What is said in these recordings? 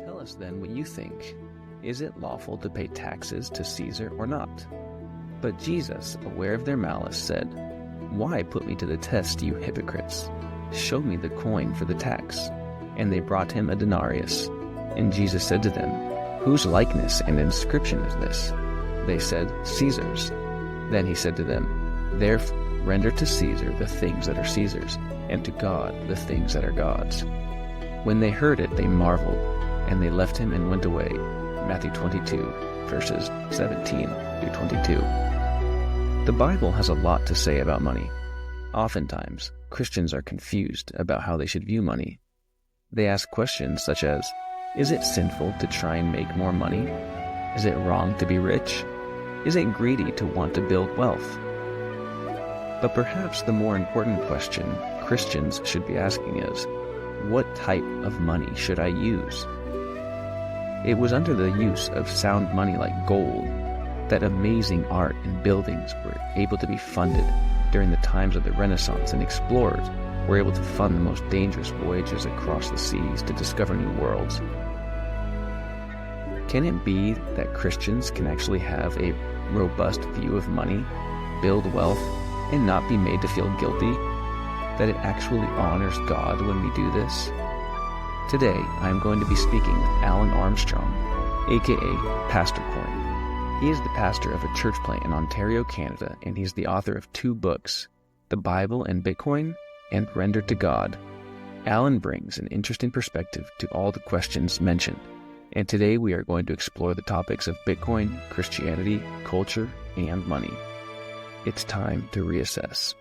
Tell us then what you think. Is it lawful to pay taxes to Caesar or not? But Jesus, aware of their malice, said, Why put me to the test, you hypocrites? Show me the coin for the tax. And they brought him a denarius. And Jesus said to them, Whose likeness and inscription is this? They said, Caesar's. Then he said to them, Therefore render to Caesar the things that are Caesar's, and to God the things that are God's. When they heard it, they marveled, and they left him and went away. Matthew 22, verses 17 through 22. The Bible has a lot to say about money. Oftentimes, Christians are confused about how they should view money. They ask questions such as, Is it sinful to try and make more money? Is it wrong to be rich? Is it greedy to want to build wealth? But perhaps the more important question Christians should be asking is, what type of money should I use? It was under the use of sound money like gold that amazing art and buildings were able to be funded during the times of the Renaissance, and explorers were able to fund the most dangerous voyages across the seas to discover new worlds. Can it be that Christians can actually have a robust view of money, build wealth, and not be made to feel guilty? That it actually honors God when we do this? Today, I am going to be speaking with Alin Armstrong, aka PastorCoin. He is the pastor of a church plant in Ontario, Canada, and he's the author of 2 books, The Bible and Bitcoin, and Render to God. Alin brings an interesting perspective to all the questions mentioned, and today we are going to explore the topics of Bitcoin, Christianity, culture, and money. It's time to reassess.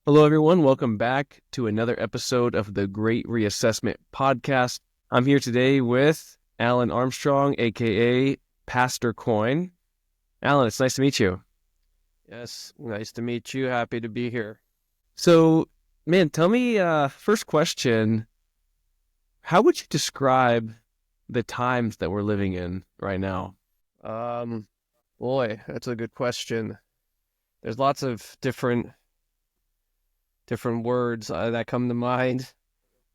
Hello, everyone. Welcome back to another episode of the Great Reassessment Podcast. I'm here today with Alin Armstrong, a.k.a. PastorCoin. Alin, it's nice to meet you. Yes, nice to meet you. Happy to be here. So, man, tell me, first question, how would you describe the times that we're living in right now? Boy, that's a good question. There's lots of different words that come to mind.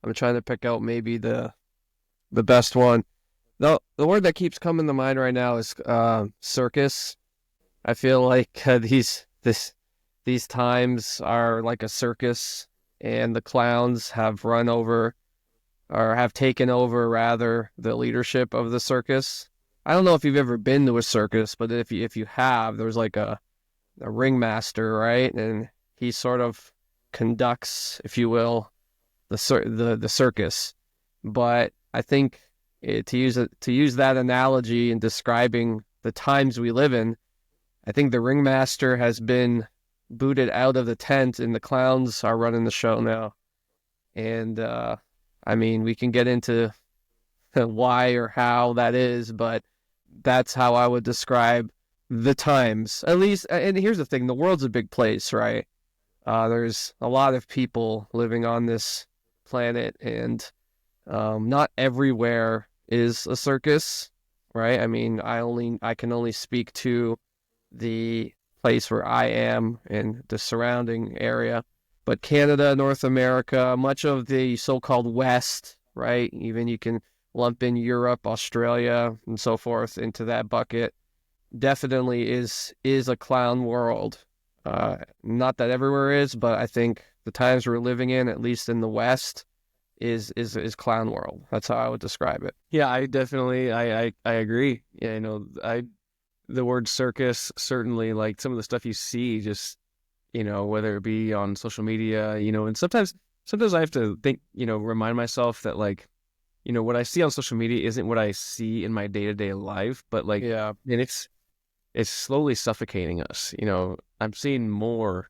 I'm trying to pick out maybe the best one. The word that keeps coming to mind right now is circus. I feel like these times are like a circus, and the clowns have run over, or have taken over rather, the leadership of the circus. I don't know if you've ever been to a circus, but if you have, there's like a ringmaster, right? And he sort of conducts, if you will, the circus. But I think to use that analogy in describing the times we live in, I think the ringmaster has been booted out of the tent and the clowns are running the show now. And I mean, we can get into why or how that is, but that's how I would describe the times. At least, and here's the thing, the world's a big place, right? There's a lot of people living on this planet, and not everywhere is a circus, right? I mean, I can only speak to the place where I am and the surrounding area. But Canada, North America, much of the so-called West, right? Even you can lump in Europe, Australia, and so forth into that bucket, definitely is a clown world. Not that everywhere is, but I think the times we're living in, at least in the West, is clown world. That's how I would describe it. Yeah, I definitely, I agree. Yeah, the word circus, certainly, like some of the stuff you see, just, whether it be on social media, and sometimes I have to think, remind myself that, like, what I see on social media isn't what I see in my day-to-day life, but like, yeah, and it's slowly suffocating us. I'm seeing more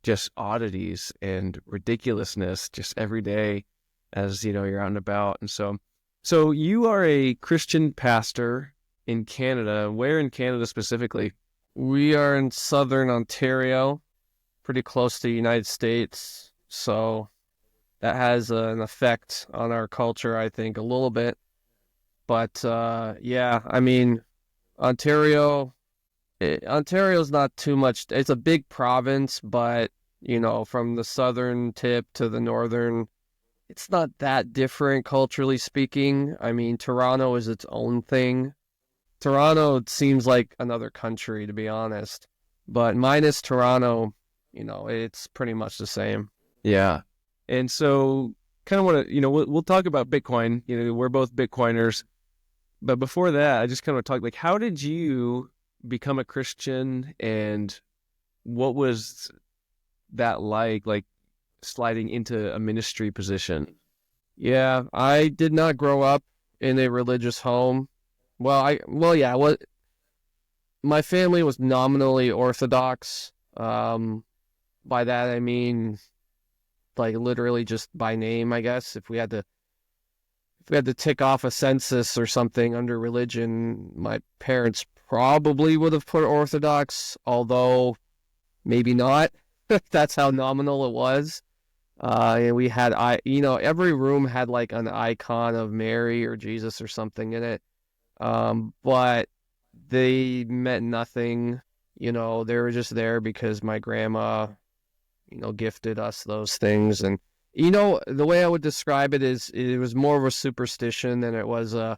just oddities and ridiculousness just every day as, you're out and about. And so you are a Christian pastor in Canada. Where in Canada specifically? We are in southern Ontario, pretty close to the United States. So that has an effect on our culture, I think, a little bit. But yeah, I mean, Ontario's not too much. It's a big province, but, from the southern tip to the northern, it's not that different culturally speaking. I mean, Toronto is its own thing. Toronto seems like another country, to be honest. But minus Toronto, it's pretty much the same. Yeah. And so kind of want to, we'll talk about Bitcoin. We're both Bitcoiners. But before that, I just kind of talk like, how did you become a Christian, and what was that like sliding into a ministry position? Yeah, I did not grow up in a religious home. My family was nominally Orthodox. By that I mean, like, literally just by name, I guess. If we had to tick off a census or something under religion, my parents probably would have put Orthodox, although maybe not. That's how nominal it was. And we had, every room had like an icon of Mary or Jesus or something in it. But they meant nothing. They were just there because my grandma, gifted us those things. And, the way I would describe it is it was more of a superstition than it was a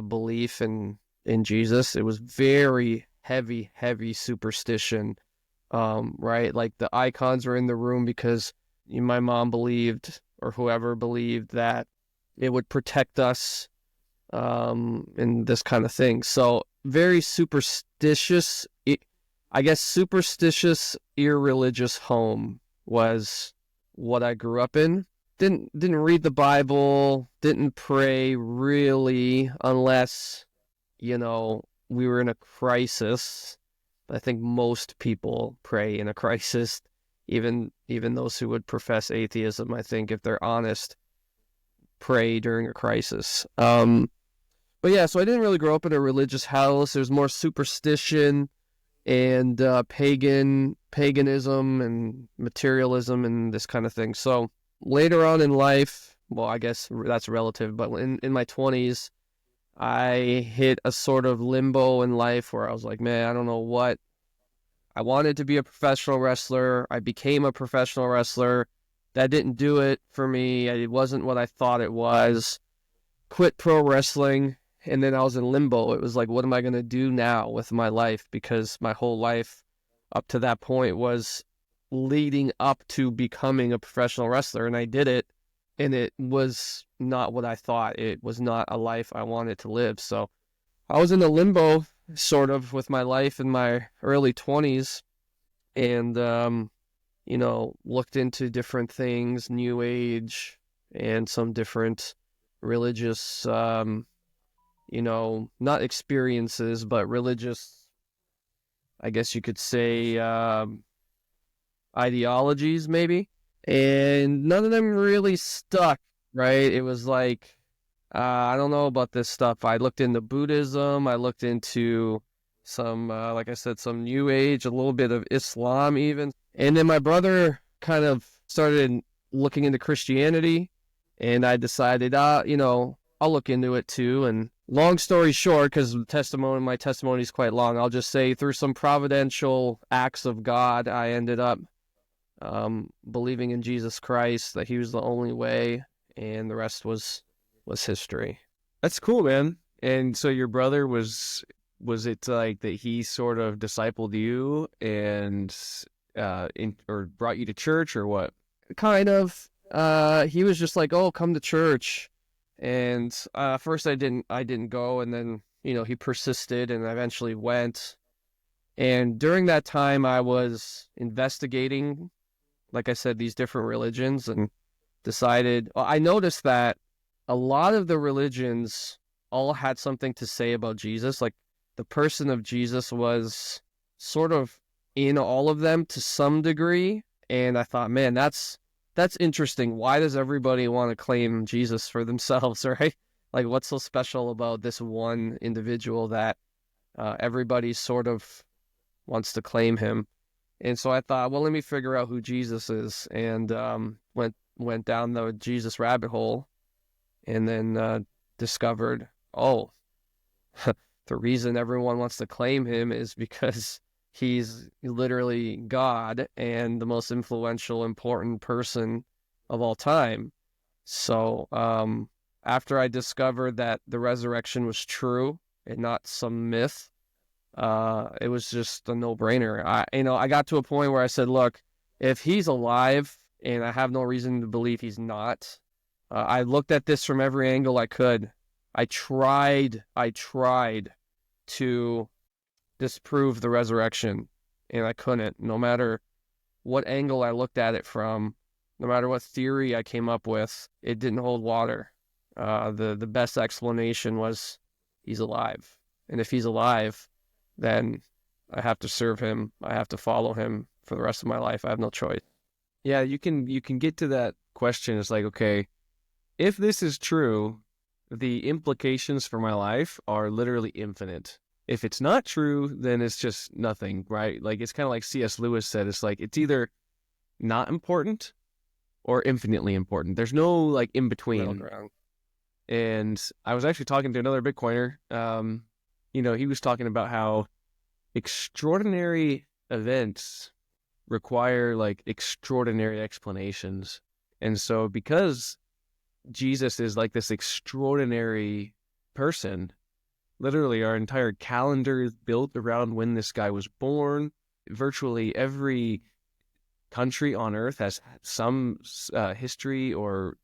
belief in Jesus. It was very heavy superstition. Right? Like, the icons were in the room because my mom believed, or whoever believed, that it would protect us, and this kind of thing. So very superstitious, superstitious, irreligious home was what I grew up in. Didn't read the Bible, didn't pray really, unless, we were in a crisis. I think most people pray in a crisis, even those who would profess atheism, I think, if they're honest, pray during a crisis. But yeah, so I didn't really grow up in a religious house. There's more superstition and paganism and materialism and this kind of thing. So later on in life, well, I guess that's relative, but in my 20s, I hit a sort of limbo in life where I was like, man, I don't know what. I wanted to be a professional wrestler. I became a professional wrestler. That didn't do it for me. It wasn't what I thought it was. Quit pro wrestling, and then I was in limbo. It was like, what am I going to do now with my life? Because my whole life up to that point was leading up to becoming a professional wrestler, and I did it, and it was not what I thought. It was not a life I wanted to live. So I was in a limbo, sort of, with my life in my early 20s, and looked into different things, New Age, and some different religious, not experiences, but religious, I guess you could say, ideologies, maybe. And none of them really stuck, right? It was like, I don't know about this stuff. I looked into Buddhism. I looked into some, like I said, some New Age, a little bit of Islam even. And then my brother kind of started looking into Christianity, and I decided, I'll look into it too. And long story short, because my testimony is quite long, I'll just say through some providential acts of God, I ended up believing in Jesus Christ, that he was the only way, and the rest was history. That's cool, man. And so your brother was it like that he sort of discipled you and or brought you to church, or what? Kind of. He was just like, "Oh, come to church." And first I didn't go, and then, he persisted, and I eventually went. And during that time I was investigating, like I said, these different religions, and I noticed that a lot of the religions all had something to say about Jesus. Like, the person of Jesus was sort of in all of them to some degree. And I thought, man, that's interesting. Why does everybody want to claim Jesus for themselves, right? Like, what's so special about this one individual that everybody sort of wants to claim him? And so I thought, well, let me figure out who Jesus is, and went down the Jesus rabbit hole, and then discovered, oh, the reason everyone wants to claim him is because he's literally God and the most influential, important person of all time. So after I discovered that the resurrection was true and not some myth, it was just a no-brainer. I got to a point where I said, look, if he's alive and I have no reason to believe he's not, I looked at this from every angle I could. I tried to disprove the resurrection, and I couldn't. No matter what angle I looked at it from, no matter what theory I came up with, it didn't hold water. The best explanation was he's alive. And if he's alive, then I have to serve him. I have to follow him for the rest of my life. I have no choice. Yeah, you can get to that question. It's like, okay, if this is true, the implications for my life are literally infinite. If it's not true, then it's just nothing, right? Like, it's kind of like C.S. Lewis said, it's like, it's either not important or infinitely important. There's no, like, in between. And I was actually talking to another Bitcoiner. He was talking about how extraordinary events require, like, extraordinary explanations. And so because Jesus is like this extraordinary person, literally our entire calendar is built around when this guy was born. Virtually every country on earth has some history, or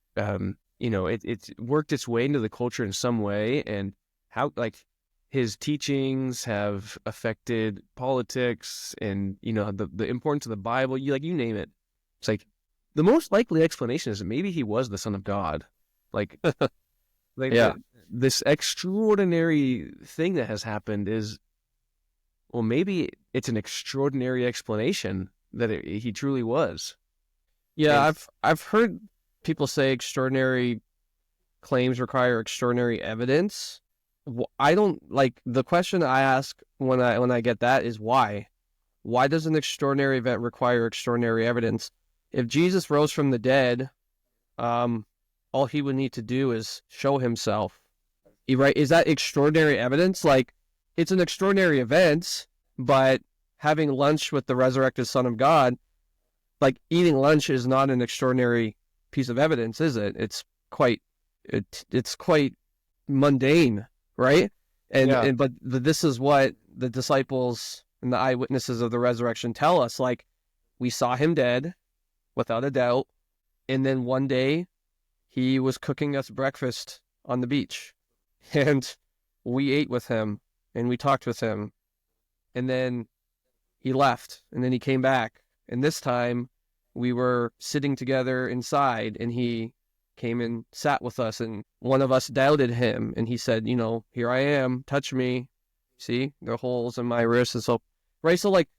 it's worked its way into the culture in some way, and how, like, his teachings have affected politics and the importance of the Bible. You name it. It's like the most likely explanation is that maybe he was the Son of God. Like, Yeah. This extraordinary thing that has happened is, well, maybe it's an extraordinary explanation that he truly was. Yeah, I've heard people say extraordinary claims require extraordinary evidence. I don't like the question I ask when I get that is why? Why does an extraordinary event require extraordinary evidence? If Jesus rose from the dead, all he would need to do is show himself. Right? Is that extraordinary evidence? Like, it's an extraordinary event, but having lunch with the resurrected Son of God, like, eating lunch is not an extraordinary piece of evidence, is it? It's quite mundane, right? But this is what the disciples and the eyewitnesses of the resurrection tell us. Like, we saw him dead, without a doubt, and then one day he was cooking us breakfast on the beach, and we ate with him and we talked with him, and then he left, and then he came back, and this time we were sitting together inside, and he came and sat with us, and one of us doubted him, and he said, here I am, touch me. See, there are holes in my wrist. And so, right? So, like,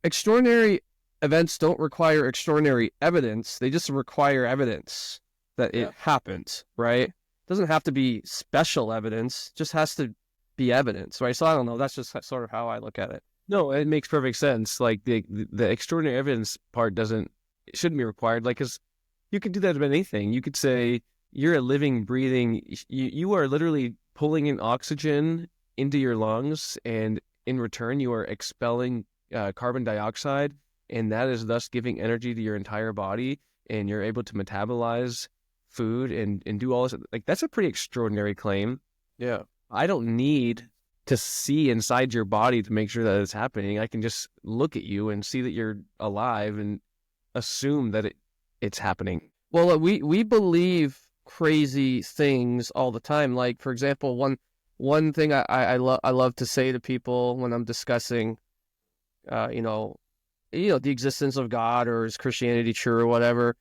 extraordinary events don't require extraordinary evidence. They just require evidence that it happened, right? It doesn't have to be special evidence. It just has to be evidence, right? So I don't know. That's just sort of how I look at it. No, it makes perfect sense. Like, the extraordinary evidence part shouldn't be required. Like, because you could do that about anything. You could say you're a living, breathing, you are literally pulling in oxygen into your lungs, and in return you are expelling carbon dioxide, and that is thus giving energy to your entire body, and you're able to metabolize food and do all this. Like, that's a pretty extraordinary claim. Yeah. I don't need to see inside your body to make sure that it's happening. I can just look at you and see that you're alive and assume that it's happening. Well, we believe crazy things all the time. Like, for example, one thing I love to say to people when I'm discussing, the existence of God, or is Christianity true or whatever.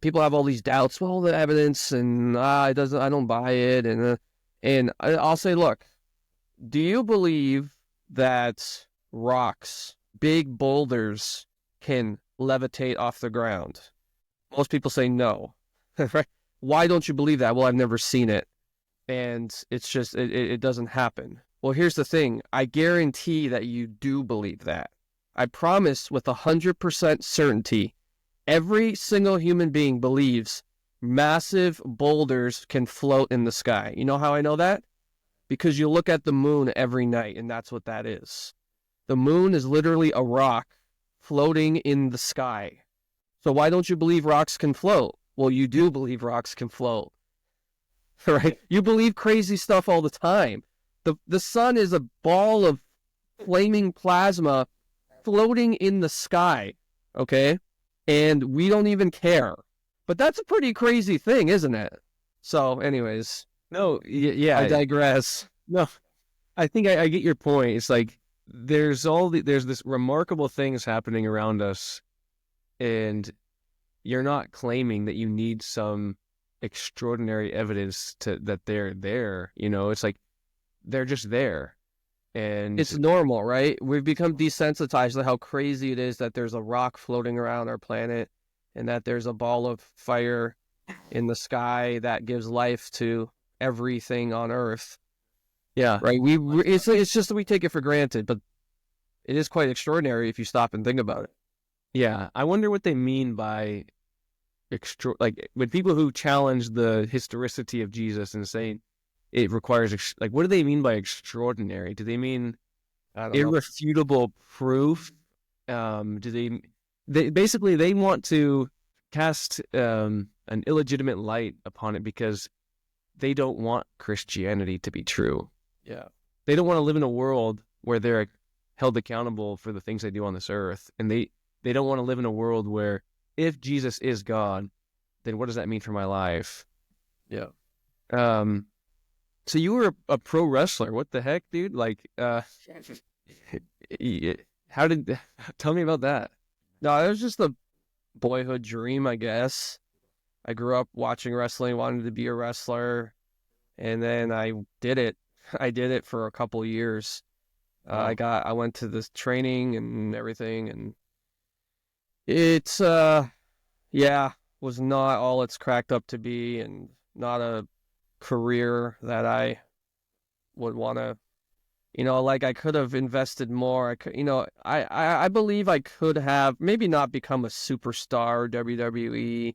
People have all these doubts. Well, the evidence, and I don't buy it, and I'll say, look, do you believe that rocks, big boulders, can levitate off the ground? Most people say no. Right? Why don't you believe that? Well, I've never seen it, and it's just it doesn't happen. Well, here's the thing. I guarantee that you do believe that. I promise with 100% certainty, every single human being believes massive boulders can float in the sky. You know how I know that? Because you look at the moon every night, and that's what that is. The moon is literally a rock floating in the sky. So why don't you believe rocks can float? well, you do believe rocks can float, right? You believe crazy stuff all the time. The sun is a ball of flaming plasma floating in the sky, okay? And we don't even care. But that's a pretty crazy thing, isn't it? So, anyways, No, yeah, I digress. no. I think I get your point. It's like there's this remarkable things happening around us, and you're not claiming that you need some extraordinary evidence that they're there. It's like they're just there, and It's normal, right? We've become desensitized to how crazy it is that there's a rock floating around our planet and that there's a ball of fire in the sky that gives life to everything on Earth. yeah, Right? It's just that we take it for granted, but it is quite extraordinary if you stop and think about it. yeah. I wonder what they mean by like with people who challenge the historicity of Jesus and saying it requires like, what do they mean by extraordinary? Do they mean I don't know. irrefutable proof? Do they basically they want to cast an illegitimate light upon it because they don't want Christianity to be true. Yeah. They don't want to live in a world where they're held accountable for the things they do on this earth, and they don't want to live in a world where if Jesus is God, then what does that mean for my life? Yeah. So you were a pro wrestler. What the heck, dude? Like, tell me about that. No, it was just a boyhood dream, I guess. I grew up watching wrestling, wanted to be a wrestler, and then I did it. I did it for a couple years. Wow. I went to this training and everything, and it's was not all it's cracked up to be, and not a career that I would want to, like I could have invested more. I could, I believe I could have maybe not become a superstar WWE,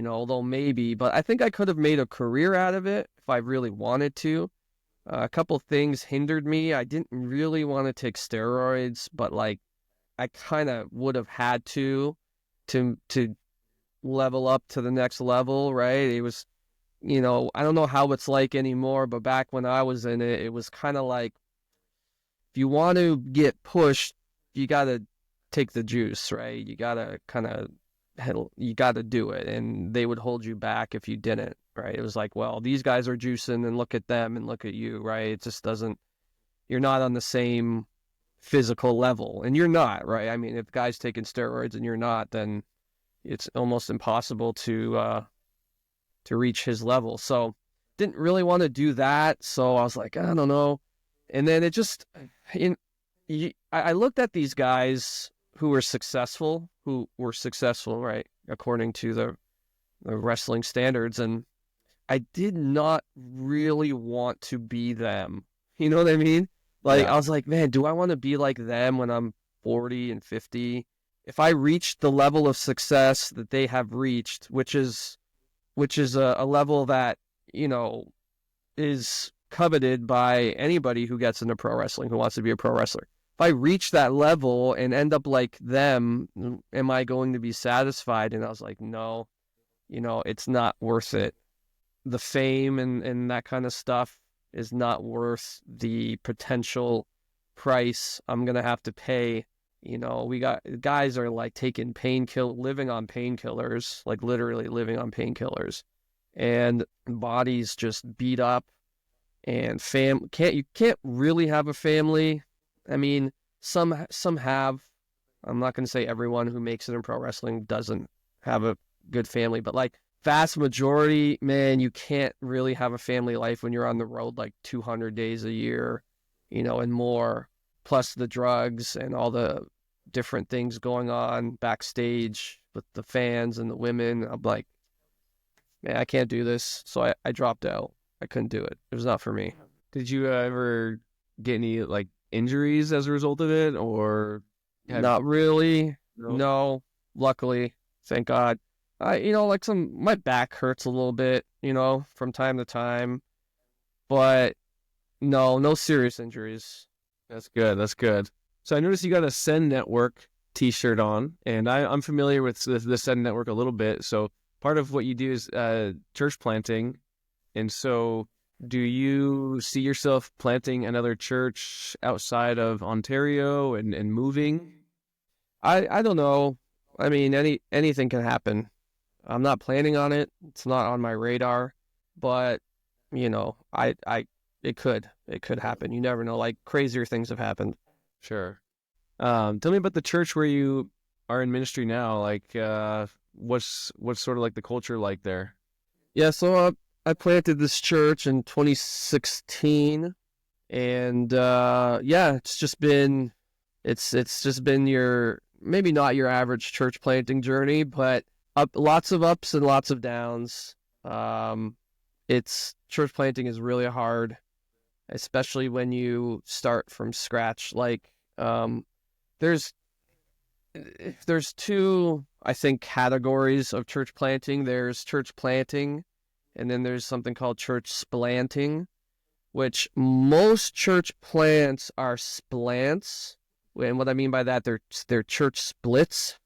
although maybe, but I think I could have made a career out of it if I really wanted to. A couple things hindered me. I didn't really want to take steroids, but like I kind of would have had to level up to the next level, right? It was, I don't know how it's like anymore, but back when I was in it, it was kind of like if you want to get pushed, you got to take the juice, right? You got to you got to do it, and they would hold you back if you didn't, right? It was like, well, these guys are juicing and look at them and look at you, right? It just doesn't, you're not on the same physical level, and you're not, right? I mean, if guys taking steroids and you're not, then it's almost impossible to reach his level. So didn't really want to do that. So I was like, I don't know. And then it just, I looked at these guys who were successful, right, according to the wrestling standards, and I did not really want to be them. You know what I mean? Like, Yeah. I was like, man, do I want to be like them when I'm 40 and 50? If I reach the level of success that they have reached, which is a level that, is coveted by anybody who gets into pro wrestling, who wants to be a pro wrestler. If I reach that level and end up like them, am I going to be satisfied? And I was like, no, it's not worth it. The fame and that kind of stuff is not worth the potential price I'm going to have to pay. We got guys are like taking living on painkillers, like literally living on painkillers, and bodies just beat up, and you can't really have a family. I mean, some have. I'm not going to say everyone who makes it in pro wrestling doesn't have a good family, but like vast majority, man, you can't really have a family life when you're on the road like 200 days a year, and more, plus the drugs and all the different things going on backstage with the fans and the women. I'm like, man, I can't do this. So I dropped out. I couldn't do it. It was not for me. Did you ever get any like injuries as a result of it, or Not really. No. No, luckily, thank God. Like my back hurts a little bit, from time to time, but no serious injuries. That's good. That's good. So I noticed you got a Send Network T-shirt on, and I'm familiar with the Send Network a little bit. So part of what you do is church planting. And so do you see yourself planting another church outside of Ontario and moving? I don't know. I mean, anything can happen. I'm not planning on it. It's not on my radar, but you know, it could happen. You never know. Like crazier things have happened. Sure. Tell me about the church where you are in ministry now. Like, what's sort of like the culture like there? Yeah, so I planted this church in 2016, and yeah, it's just been your, maybe not your average church planting journey, but lots of ups and lots of downs. It's church planting is really hard, especially when you start from scratch. Like, there's two, I think, categories of church planting. There's church planting, and then there's something called church splanting, which most church plants are splants. And what I mean by that, they're church splits.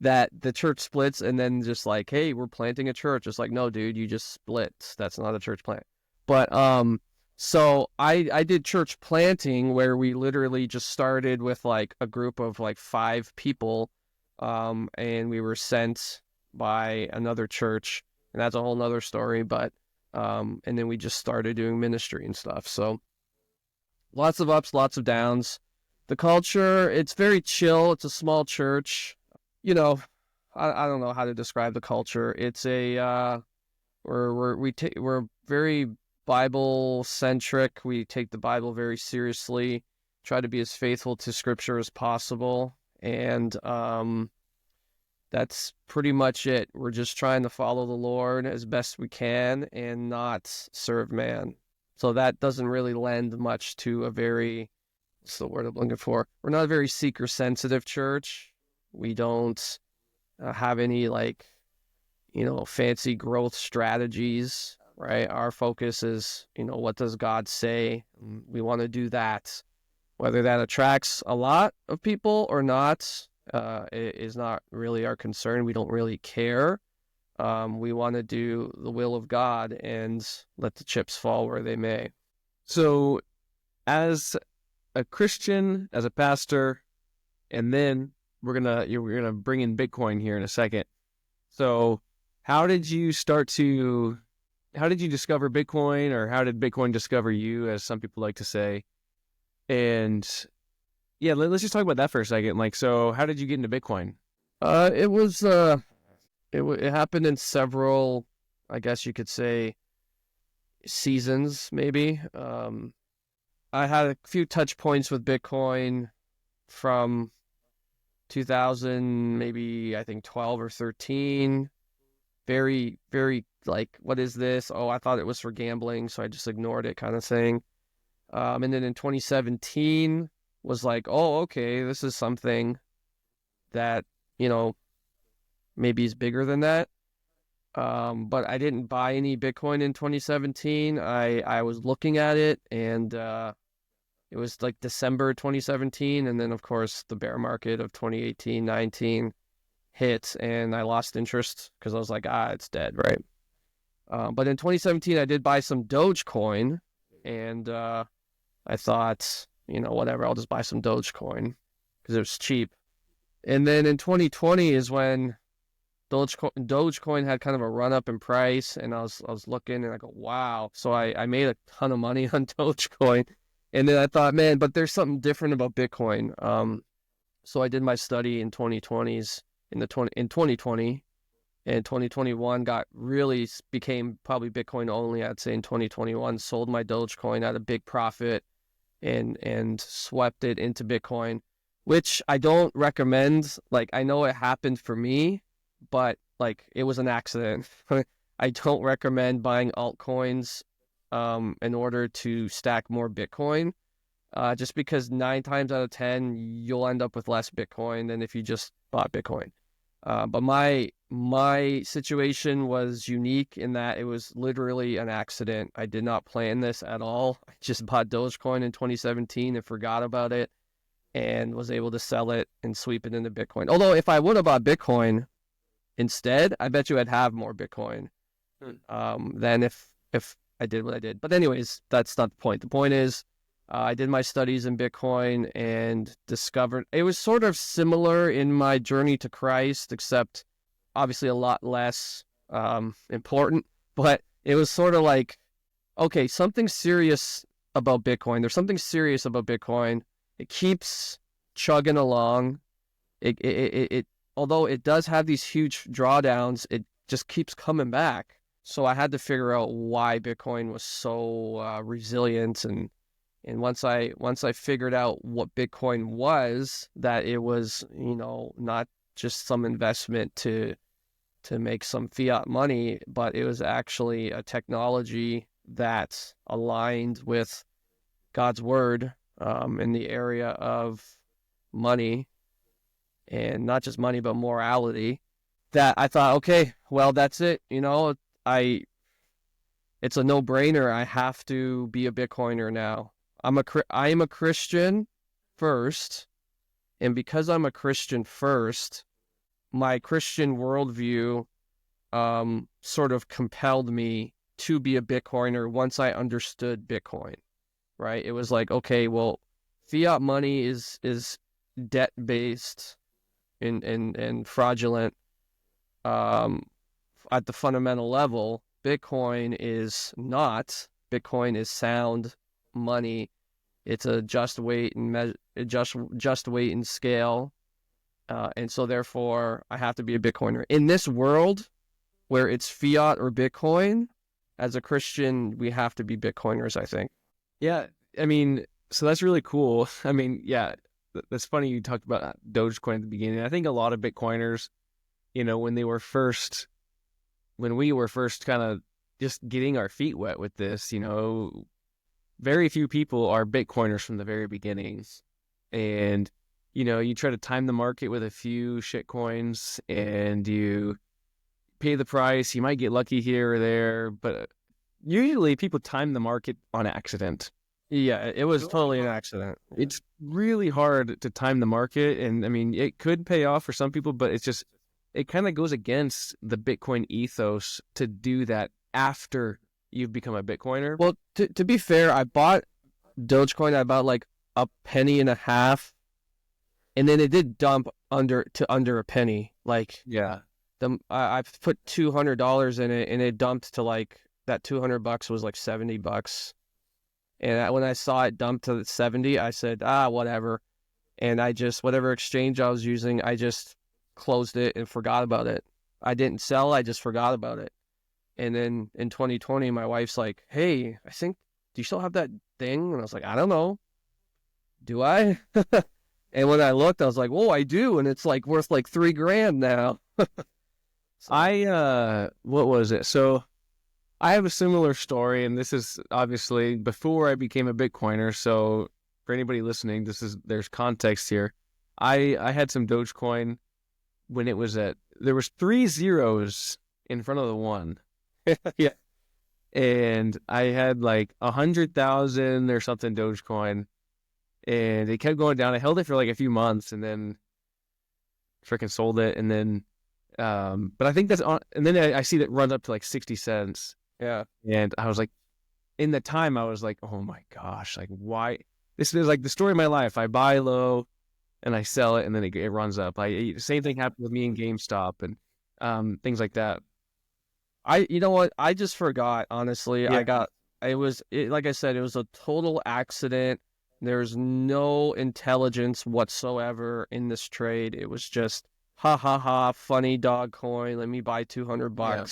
That the church splits and then just like, hey, we're planting a church. It's like, no, dude, you just split. That's not a church plant. But so I did church planting where we literally just started with like a group of like 5 people, and we were sent by another church, and that's a whole nother story. But and then we just started doing ministry and stuff. So lots of ups, lots of downs. The culture, it's very chill. It's a small church. You know, I don't know how to describe the culture. It's we're very Bible centric. We take the Bible very seriously, try to be as faithful to Scripture as possible, and that's pretty much it. We're just trying to follow the Lord as best we can and not serve man. So that doesn't really lend much to a very, what's the word I'm looking for? We're not a very seeker sensitive church. We don't have any like, fancy growth strategies, right? Our focus is, what does God say? We want to do that. Whether that attracts a lot of people or not is not really our concern. We don't really care. We want to do the will of God and let the chips fall where they may. So as a Christian, as a pastor, and then we're gonna bring in Bitcoin here in a second. So how did you discover Bitcoin, or how did Bitcoin discover you, as some people like to say? And yeah, let's just talk about that for a second. Like, so how did you get into Bitcoin? It happened in several, I guess you could say, seasons, maybe. I had a few touch points with Bitcoin from 2000, maybe I think 12 or 13. Very, very like, what is this? Oh, I thought it was for gambling, so I just ignored it, kind of thing. And then in 2017 was like, oh, okay, this is something that, maybe is bigger than that. But I didn't buy any Bitcoin in 2017. I was looking at it, and it was like December 2017, and then of course the bear market of 2018-19 hit, and I lost interest because I was like, it's dead, right? But in 2017, I did buy some Dogecoin, and I thought, whatever, I'll just buy some Dogecoin because it was cheap. And then in 2020 is when Dogecoin had kind of a run up in price, and I was looking, and I go, wow. So I made a ton of money on Dogecoin. And then I thought, man, but there's something different about Bitcoin. So I did my study in 2020, and 2021 became probably Bitcoin only. I'd say in 2021, sold my Dogecoin at a big profit and swept it into Bitcoin, which I don't recommend. Like, I know it happened for me, but like, it was an accident. I don't recommend buying altcoins in order to stack more Bitcoin, just because 9 times out of 10 you'll end up with less Bitcoin than if you just bought Bitcoin. But my situation was unique in that it was literally an accident. I did not plan this at all. I just bought Dogecoin in 2017 and forgot about it, and was able to sell it and sweep it into Bitcoin. Although if I would have bought Bitcoin instead, I bet you I'd have more Bitcoin than if I did what I did. But anyways, that's not the point. The point is, I did my studies in Bitcoin and discovered it was sort of similar in my journey to Christ, except obviously a lot less important. But it was sort of like, okay, something serious about Bitcoin. There's something serious about Bitcoin. It keeps chugging along. It although it does have these huge drawdowns, it just keeps coming back. So I had to figure out why Bitcoin was so resilient, and once I figured out what Bitcoin was, that it was, not just some investment to make some fiat money, but it was actually a technology that aligned with God's word in the area of money, and not just money, but morality, that I thought, okay, well, that's it. It's a no-brainer. I have to be a Bitcoiner now. I am a Christian first, and because I'm a Christian first, my Christian worldview sort of compelled me to be a Bitcoiner once I understood Bitcoin, right? It was like, okay, well, fiat money is debt-based and fraudulent at the fundamental level. Bitcoin is not. Bitcoin is sound money. It's a just weight and just weight and scale, and so therefore I have to be a Bitcoiner in this world where it's fiat or Bitcoin. As a Christian, we have to be Bitcoiners, I think. Yeah, I mean, so that's really cool. I mean, yeah, that's funny you talked about Dogecoin at the beginning. I think a lot of Bitcoiners, when we were first kind of just getting our feet wet with this, very few people are Bitcoiners from the very beginning. And, you try to time the market with a few shit coins and you pay the price. You might get lucky here or there, but usually people time the market on accident. Yeah, it was totally an accident. It's really hard to time the market. And I mean, it could pay off for some people, but it kind of goes against the Bitcoin ethos to do that after you've become a Bitcoiner. Well, to be fair, I bought Dogecoin. I bought like a penny and a half, and then it did dump under a penny. Like, yeah, I put $200 in it, and it dumped to like that $200 was like $70. And when I saw it dump to 70, I said, whatever. And I just, whatever exchange I was using, I just closed it and forgot about it. I didn't sell. I just forgot about it. And then in 2020, my wife's like, hey, do you still have that thing? And I was like, I don't know. Do I? And when I looked, I was like, whoa, I do. And it's like worth like $3,000 now. So. What was it? So I have a similar story, and this is obviously before I became a Bitcoiner. So for anybody listening, there's context here. I had some Dogecoin when there was 3 zeros in front of the 1. Yeah. And I had like 100,000 or something Dogecoin, and it kept going down. I held it for like a few months and then freaking sold it. And then, but I think that's on, and then I see that runs up to like 60 cents. Yeah. And I was like, in the time I was like, oh my gosh, like why? This is like the story of my life. I buy low and I sell it, and then it runs up. Same thing happened with me in GameStop and things like that. You know what? I just forgot, honestly. Yeah. Like I said, it was a total accident. There's no intelligence whatsoever in this trade. It was just, ha ha ha, funny dog coin. Let me buy $200. Yeah.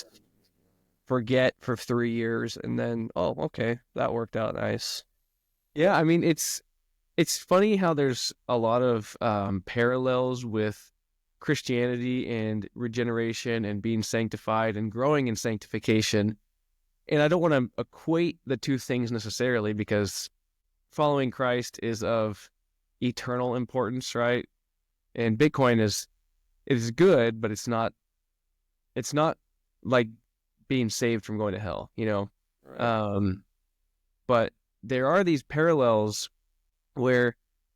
Forget for 3 years. And then, oh, okay, that worked out nice. Yeah. I mean, it's funny how there's a lot of parallels with Christianity and regeneration and being sanctified and growing in sanctification. And I don't want to equate the two things necessarily, because following Christ is of eternal importance, right? And Bitcoin is good, but it's not like being saved from going to hell, Right. But there are these parallels where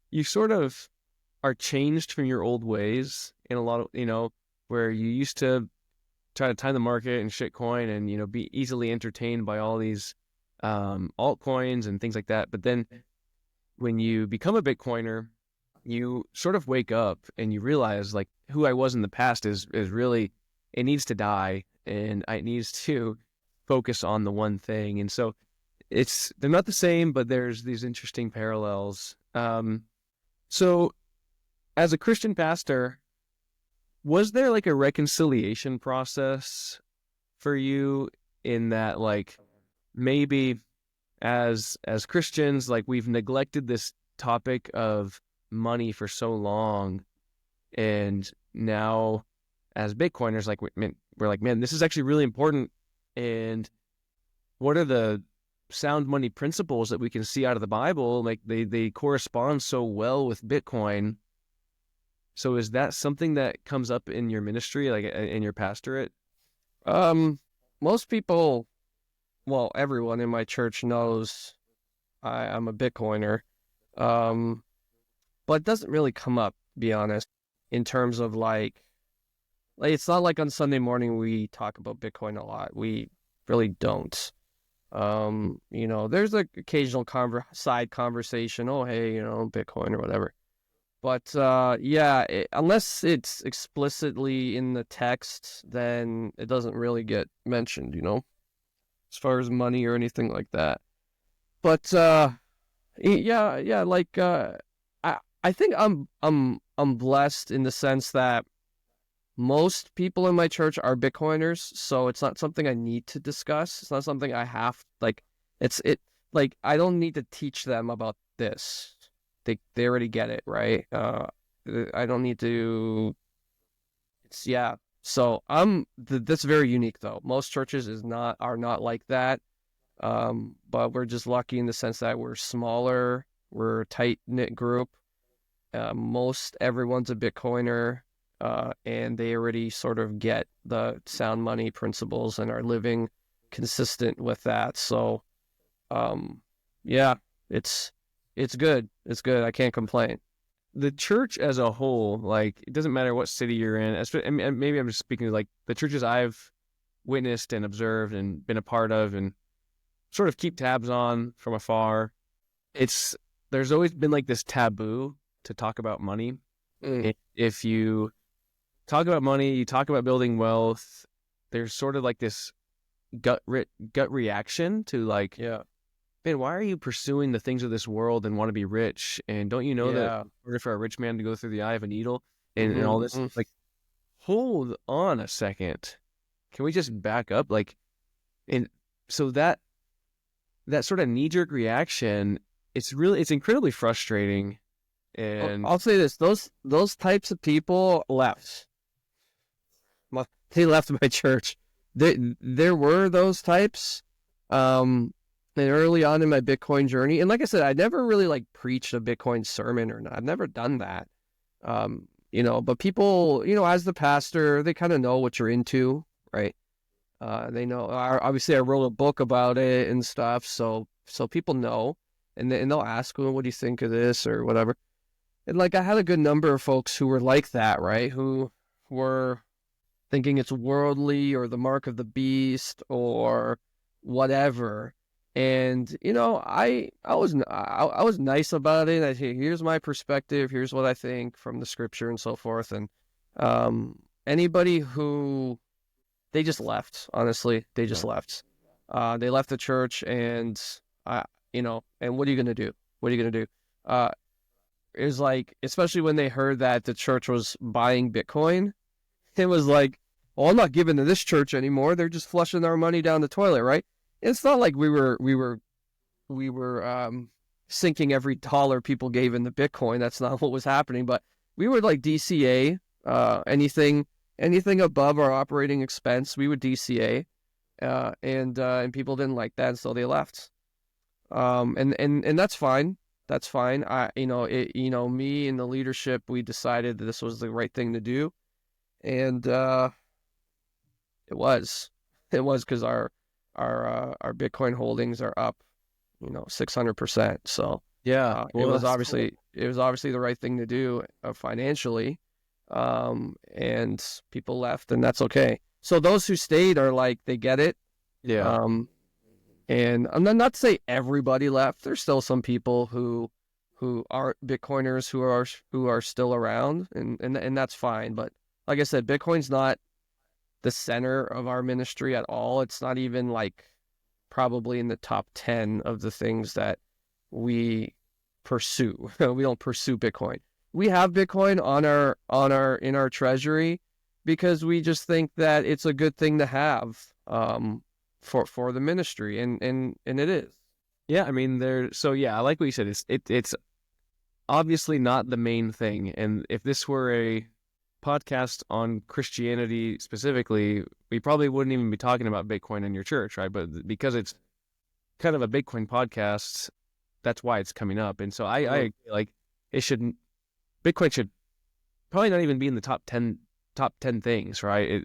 you sort of are changed from your old ways in a lot of, where you used to try to time the market and shitcoin and, you know, be easily entertained by all these altcoins and things like that. But then when you become a Bitcoiner, you sort of wake up and you realize like who I was in the past is really, it needs to die, and it needs to focus on the one thing. And so they're not the same, but there's these interesting parallels. So as a Christian pastor, was there like a reconciliation process for you in that, like, maybe as Christians, like, we've neglected this topic of money for so long, and now as Bitcoiners, like, we're like, man, this is actually really important, and what are the sound money principles that we can see out of the Bible? Like, they correspond so well with Bitcoin. So is that something that comes up in your ministry, like in your pastorate? Most people, well, everyone in my church knows I'm a Bitcoiner. But it doesn't really come up, to be honest, in terms of like it's not like on Sunday morning we talk about Bitcoin a lot. We really don't. You know, there's an occasional side conversation. Oh, hey, you know, Bitcoin or whatever. But yeah, unless it's explicitly in the text, then it doesn't really get mentioned, you know, as far as money or anything like that. But yeah, like I think I'm blessed in the sense that most people in my church are Bitcoiners, so it's not something I need to discuss. It's not something I have, like, like, I don't need to teach them about this. They already get it, right? I don't need to. Yeah. So that's very unique though. Most churches are not like that. But we're just lucky in the sense that we're smaller. We're a tight knit group. Most everyone's a Bitcoiner, and they already sort of get the sound money principles and are living consistent with that. So, yeah, it's good. It's good. I can't complain. The church as a whole, like, it doesn't matter what city you're in. And maybe I'm just speaking like the churches I've witnessed and observed and been a part of and sort of keep tabs on from afar. There's always been like this taboo to talk about money. If you talk about money, you talk about building wealth, there's sort of like this gut reaction to like, yeah, man, why are you pursuing the things of this world and want to be rich? And don't you know that in order for a rich man to go through the eye of a needle and all this, like, hold on a second. Can we just back up? Like, and so that sort of knee-jerk reaction, it's incredibly frustrating. And I'll say this: those types of people left. They left my church. There were those types. And early on in my Bitcoin journey, and like I said, I never really like preached a Bitcoin sermon or not. I've never done that. You know, but people, you know, as the pastor, they kind of know what you're into, right? They know. Obviously, I wrote a book about it and stuff, so people know, and they'll ask, well, what do you think of this or whatever. And like, I had a good number of folks who were like that, right? Who were thinking it's worldly or the mark of the beast or whatever. And, you know, I was nice about it. I say, here's my perspective. Here's what I think from the scripture and so forth. And anybody who, they just left, honestly. They just left. They left the church, and, you know, and what are you going to do? What are you going to do? It was like, especially when they heard that the church was buying Bitcoin, it was like, well, I'm not giving to this church anymore. They're just flushing our money down the toilet, right? It's not like we were sinking every dollar people gave into Bitcoin. That's not what was happening. But we would like DCA anything above our operating expense. We would DCA, and people didn't like that, so they left. And that's fine. That's fine. Me and the leadership, we decided that this was the right thing to do, and it was because our Bitcoin holdings are up, 600%. So yeah, it was obviously the right thing to do financially, and people left, and that's okay. So those who stayed are like, they get it. Yeah. And I'm not to say everybody left. There's still some people who aren't Bitcoiners who are still around, and that's fine. But like I said, Bitcoin's not the center of our ministry at all. It's not even like probably in the top 10 of the things that we pursue. We don't pursue Bitcoin. We have Bitcoin in our treasury because we just think that it's a good thing to have for the ministry, and it is. Yeah, I mean, I like what you said. It's obviously not the main thing. And if this were a podcast on Christianity specifically, we probably wouldn't even be talking about Bitcoin in your church, right? But because it's kind of a Bitcoin podcast, that's why it's coming up. And so I agree, like Bitcoin should probably not even be in the top 10 things, right?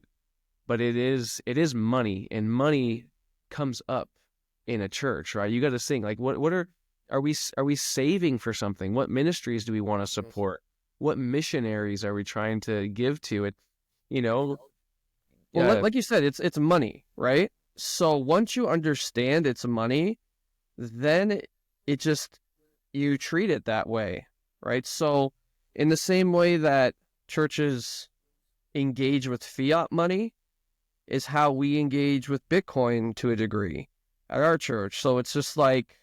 But it is money, and money comes up in a church, right? You got to think, like, what are we saving for something? What ministries do we want to support? What missionaries are we trying to give to it? Well, like you said, it's money, right? So once you understand it's money, then it just, you treat it that way, right? So in the same way that churches engage with fiat money is how we engage with Bitcoin to a degree at our church. So it's just like,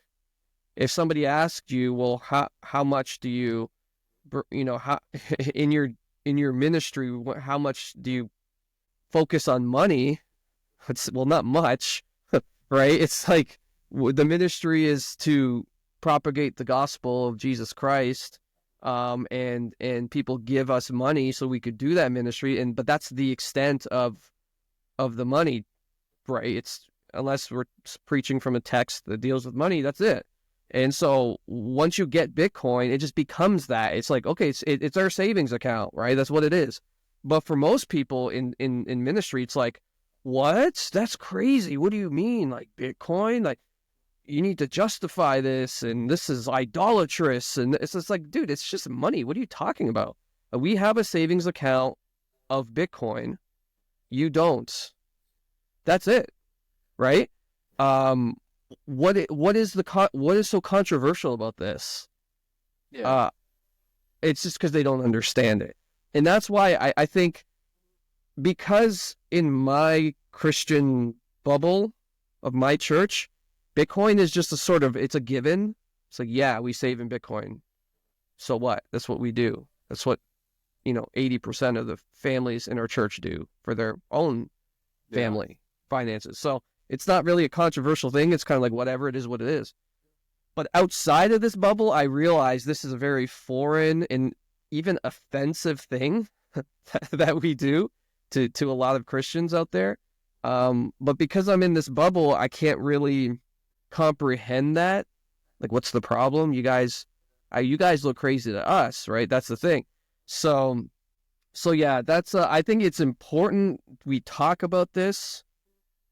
if somebody asked you, well, how much do you, how in your ministry, how much do you focus on money? It's, well, not much, right? It's like the ministry is to propagate the gospel of Jesus Christ, and people give us money so we could do that ministry, but that's the extent of the money, right? It's, unless we're preaching from a text that deals with money, that's it. And so once you get Bitcoin, it just becomes that. It's like, okay, it's our savings account, right? That's what it is. But for most people in ministry, it's like, what? That's crazy. What do you mean? Like Bitcoin? Like, you need to justify this, and this is idolatrous. And it's just like, dude, it's just money. What are you talking about? We have a savings account of Bitcoin. You don't. That's it, right? What is so controversial about this? Yeah. It's just because they don't understand it. And that's why I think, because in my Christian bubble of my church, Bitcoin is just it's a given. It's like, yeah, we save in Bitcoin. So what? That's what we do. That's what, 80% of the families in our church do for their own family finances. So it's not really a controversial thing. It's kind of like, whatever, it is what it is. But outside of this bubble, I realize this is a very foreign and even offensive thing that we do to a lot of Christians out there. But because I'm in this bubble, I can't really comprehend that. Like, what's the problem? You guys look crazy to us, right? That's the thing. So yeah, that's I think it's important we talk about this,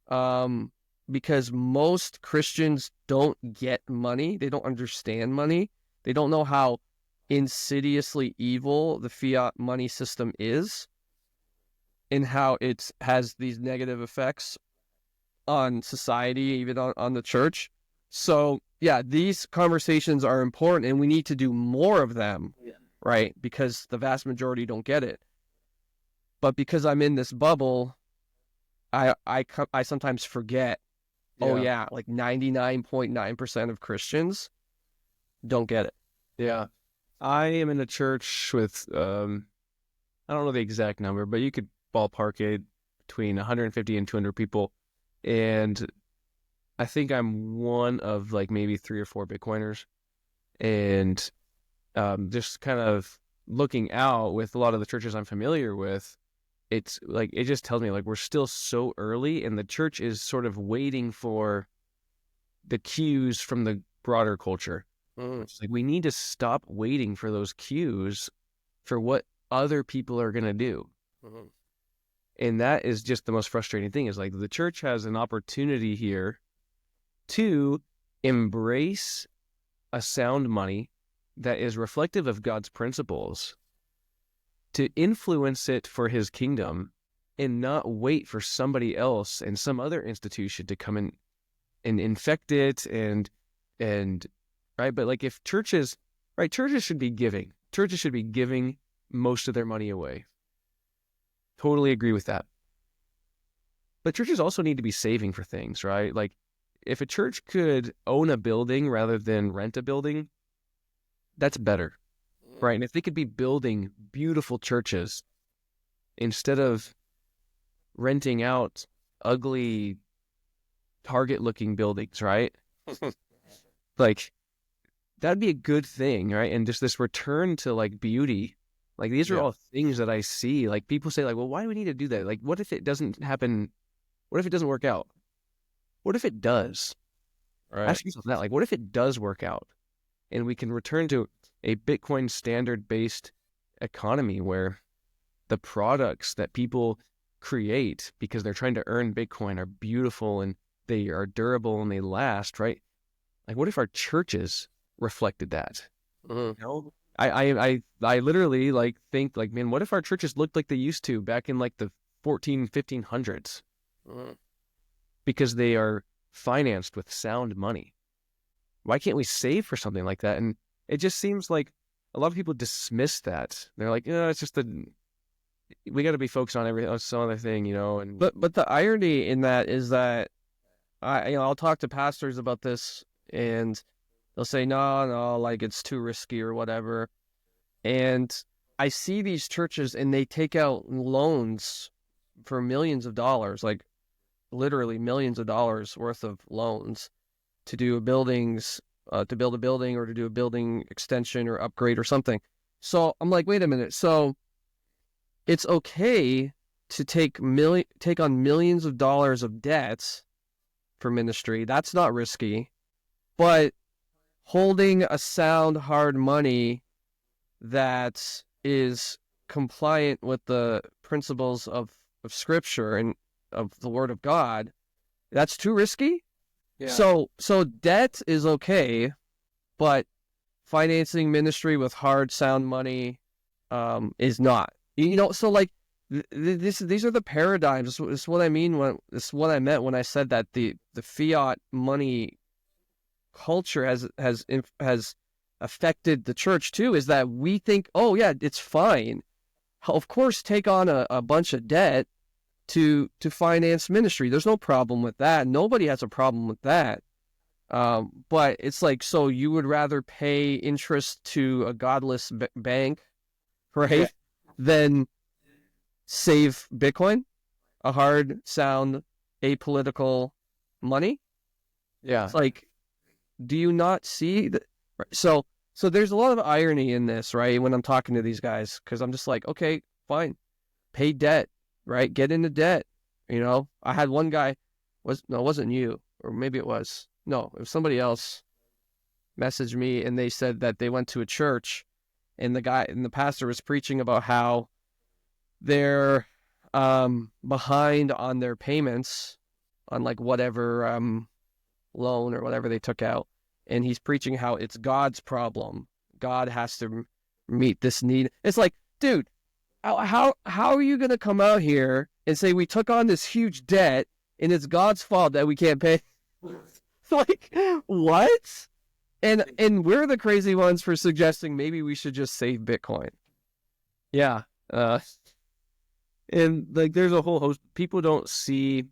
because most Christians don't get money. They don't understand money. They don't know how insidiously evil the fiat money system is, and how it has these negative effects on society, even on the church. So yeah, these conversations are important, and we need to do more of them, right? Because the vast majority don't get it. But because I'm in this bubble, I sometimes forget, oh yeah, like 99.9% of Christians don't get it. Yeah. I am in a church with, I don't know the exact number, but you could ballpark it between 150 and 200 people. And I think I'm one of like maybe 3 or 4 Bitcoiners. And just kind of looking out with a lot of the churches I'm familiar with, it's like, it just tells me like we're still so early, and the church is sort of waiting for the cues from the broader culture. It's like, we need to stop waiting for those cues for what other people are going to do. And that is just the most frustrating thing, is like the church has an opportunity here to embrace a sound money that is reflective of God's principles, to influence it for his kingdom, and not wait for somebody else and some other institution to come in and infect it and right. But like if churches, right, churches should be giving. Churches should be giving most of their money away. Totally agree with that. But churches also need to be saving for things, right? Like if a church could own a building rather than rent a building, that's better, right? And if they could be building beautiful churches instead of renting out ugly Target-looking buildings, right? Like that'd be a good thing, right? And just this return to like beauty. Like these are all things that I see. Like people say like, well, why do we need to do that? Like what if it doesn't happen? What if it doesn't work out? What if it does? Right. Ask yourself that. Like what if it does work out and we can return to a Bitcoin standard-based economy where the products that people create because they're trying to earn Bitcoin are beautiful and they are durable and they last, right? Like what if our churches reflected that? Mm-hmm. You know? I literally like think like, man, what if our churches looked like they used to back in like the 1500s? Mm-hmm. Because they are financed with sound money. Why can't we save for something like that? And it just seems like a lot of people dismiss that. They're like, it's just we got to be focused on some other thing, you know. And But the irony in that is that I'll talk to pastors about this, and they'll say no, like it's too risky or whatever. And I see these churches, and they take out loans for millions of dollars, like literally millions of dollars worth of loans to do buildings, to build a building or to do a building extension or upgrade or something. So I'm like, wait a minute. So it's okay to take on millions of dollars of debts for ministry. That's not risky. But holding a sound, hard money that is compliant with the principles of Scripture and of the Word of God, that's too risky. yeah. So debt is okay, but financing ministry with hard, sound money is not. You know, so like these are the paradigms. This is what I mean this is what I meant when I said that the fiat money culture has affected the church too. Is that we think, oh yeah, it's fine. Of course, take on a bunch of debt to finance ministry. There's no problem with that. Nobody has a problem with that. But it's like, so you would rather pay interest to a godless bank, right? Yeah. Than save Bitcoin, a hard, sound, apolitical money? Yeah. It's like, do you not see that? So there's a lot of irony in this, right? When I'm talking to these guys, because I'm just like, okay, fine, pay debt, right? Get into debt. You know, I had one guy it wasn't you, or maybe it was. No, it was somebody else messaged me, and they said that they went to a church, and the pastor was preaching about how they're behind on their payments on like whatever loan or whatever they took out, and he's preaching how it's God's problem. God has to meet this need. It's like, dude, how are you gonna come out here and say we took on this huge debt and it's God's fault that we can't pay? Like, what? And we're the crazy ones for suggesting maybe we should just save Bitcoin. Yeah. And like there's a whole host people don't see,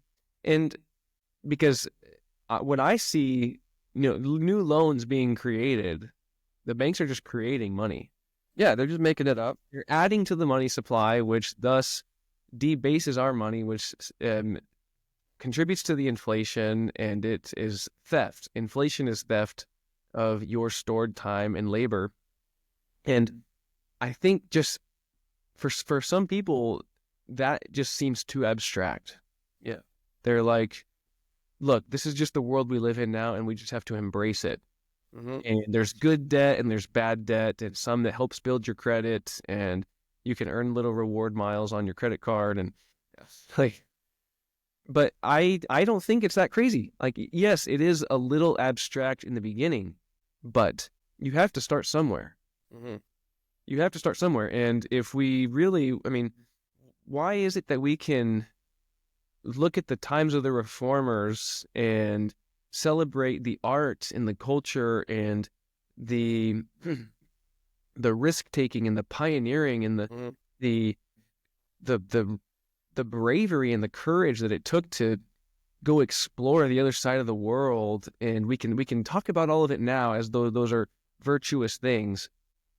and because when I see new loans being created, the banks are just creating money. Yeah, they're just making it up. You're adding to the money supply, which thus debases our money, which contributes to the inflation, and it is theft. Inflation is theft of your stored time and labor. And I think just for some people, that just seems too abstract. Yeah. They're like, look, this is just the world we live in now, and we just have to embrace it. Mm-hmm. And there's good debt and there's bad debt, and some that helps build your credit, and you can earn little reward miles on your credit card. And like, but I don't think it's that crazy. Like, yes, it is a little abstract in the beginning, but you have to start somewhere. Mm-hmm. You have to start somewhere. And if we really, why is it that we can look at the times of the reformers and celebrate the art and the culture and the risk taking and the pioneering and the bravery and the courage that it took to go explore the other side of the world, and we can talk about all of it now as though those are virtuous things.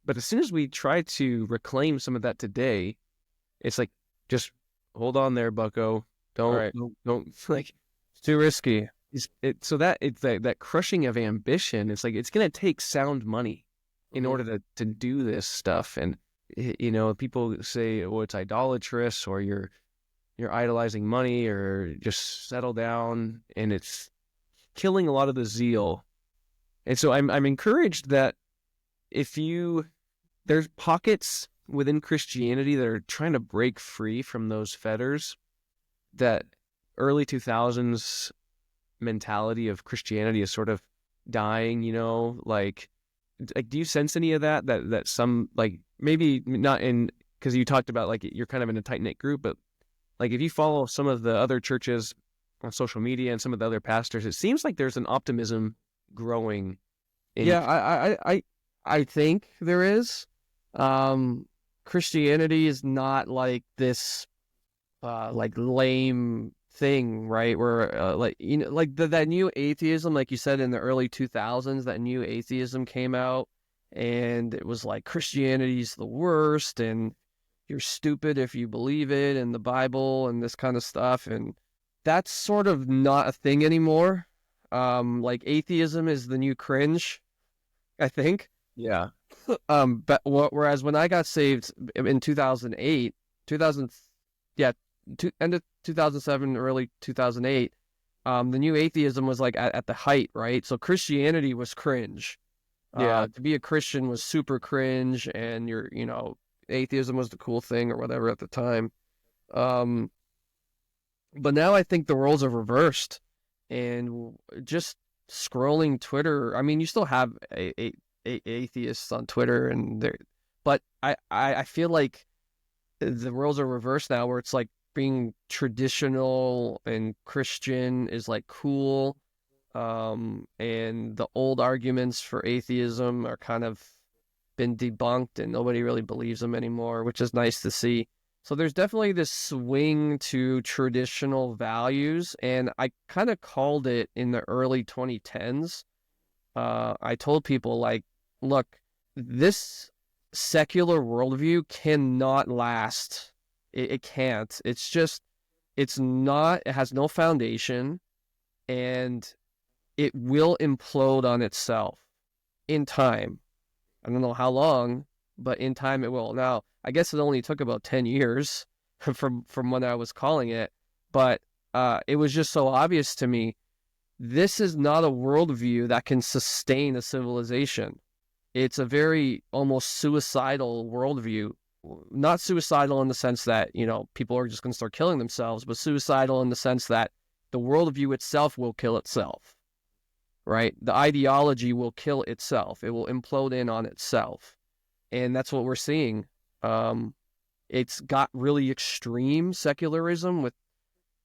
But as soon as we try to reclaim some of that today, it's like, just hold on there, bucko. Don't like, It's too risky. So that it's that crushing of ambition. It's like, it's going to take sound money in order to do this stuff. And, you know, people say, oh, it's idolatrous, or you're idolizing money, or just settle down, and it's killing a lot of the zeal. And so I'm encouraged that there's pockets within Christianity that are trying to break free from those fetters, that early 2000s mentality of Christianity is sort of dying, you know, like do you sense any of that some, like, maybe not in, because you talked about like you're kind of in a tight-knit group, but like if you follow some of the other churches on social media and some of the other pastors, it seems like there's an optimism growing. I think there is. Christianity is not like this like lame thing, right? Where like, you know, like that new atheism, like you said, in the early 2000s, that new atheism came out, and it was like Christianity's the worst, and you're stupid if you believe it, and the Bible and this kind of stuff, and that's sort of not a thing anymore. Like atheism is the new cringe, I think. Yeah. But whereas when I got saved in 2008, end of 2007, early 2008, the new atheism was like at the height, right? So Christianity was cringe. To be a Christian was super cringe, and you know, atheism was the cool thing or whatever at the time. But now I think the roles are reversed, and just scrolling Twitter. I mean, you still have atheists on Twitter, but I feel like the roles are reversed now, where it's like being traditional and Christian is like cool, and the old arguments for atheism are kind of been debunked, and nobody really believes them anymore, which is nice to see. So there's definitely this swing to traditional values, and I kind of called it in the early 2010s. I told people, like, look, this secular worldview cannot last. It can't. It has no foundation, and it will implode on itself in time. I don't know how long, but in time it will. Now, I guess it only took about 10 years from when I was calling it, but it was just so obvious to me. This is not a worldview that can sustain a civilization. It's a very almost suicidal worldview. Not suicidal in the sense that, you know, people are just going to start killing themselves, but suicidal in the sense that the worldview itself will kill itself, right? The ideology will kill itself. It will implode in on itself. And that's what we're seeing. It's got really extreme secularism with,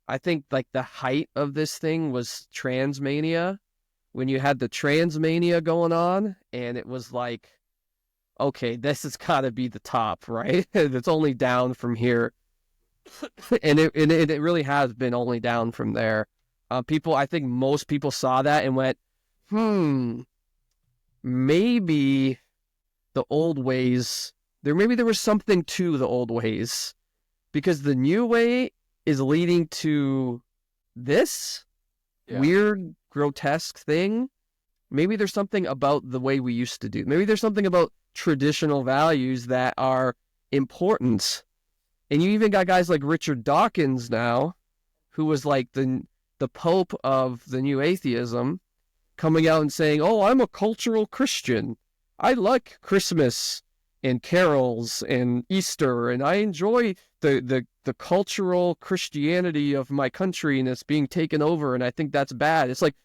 I think, like the height of this thing was transmania, when you had the transmania going on, and it was like, okay, this has got to be the top, right? It's only down from here. and it really has been only down from there. I think most people saw that and went, maybe the old ways, maybe there was something to the old ways, because the new way is leading to this weird, grotesque thing. Maybe there's something about the way we used to do. Maybe there's something about traditional values that are important. And you even got guys like Richard Dawkins now, who was like the Pope of the new atheism, coming out and saying, oh, I'm a cultural Christian. I like Christmas and carols and Easter, and I enjoy the cultural Christianity of my country, and it's being taken over, and I think that's bad. It's like,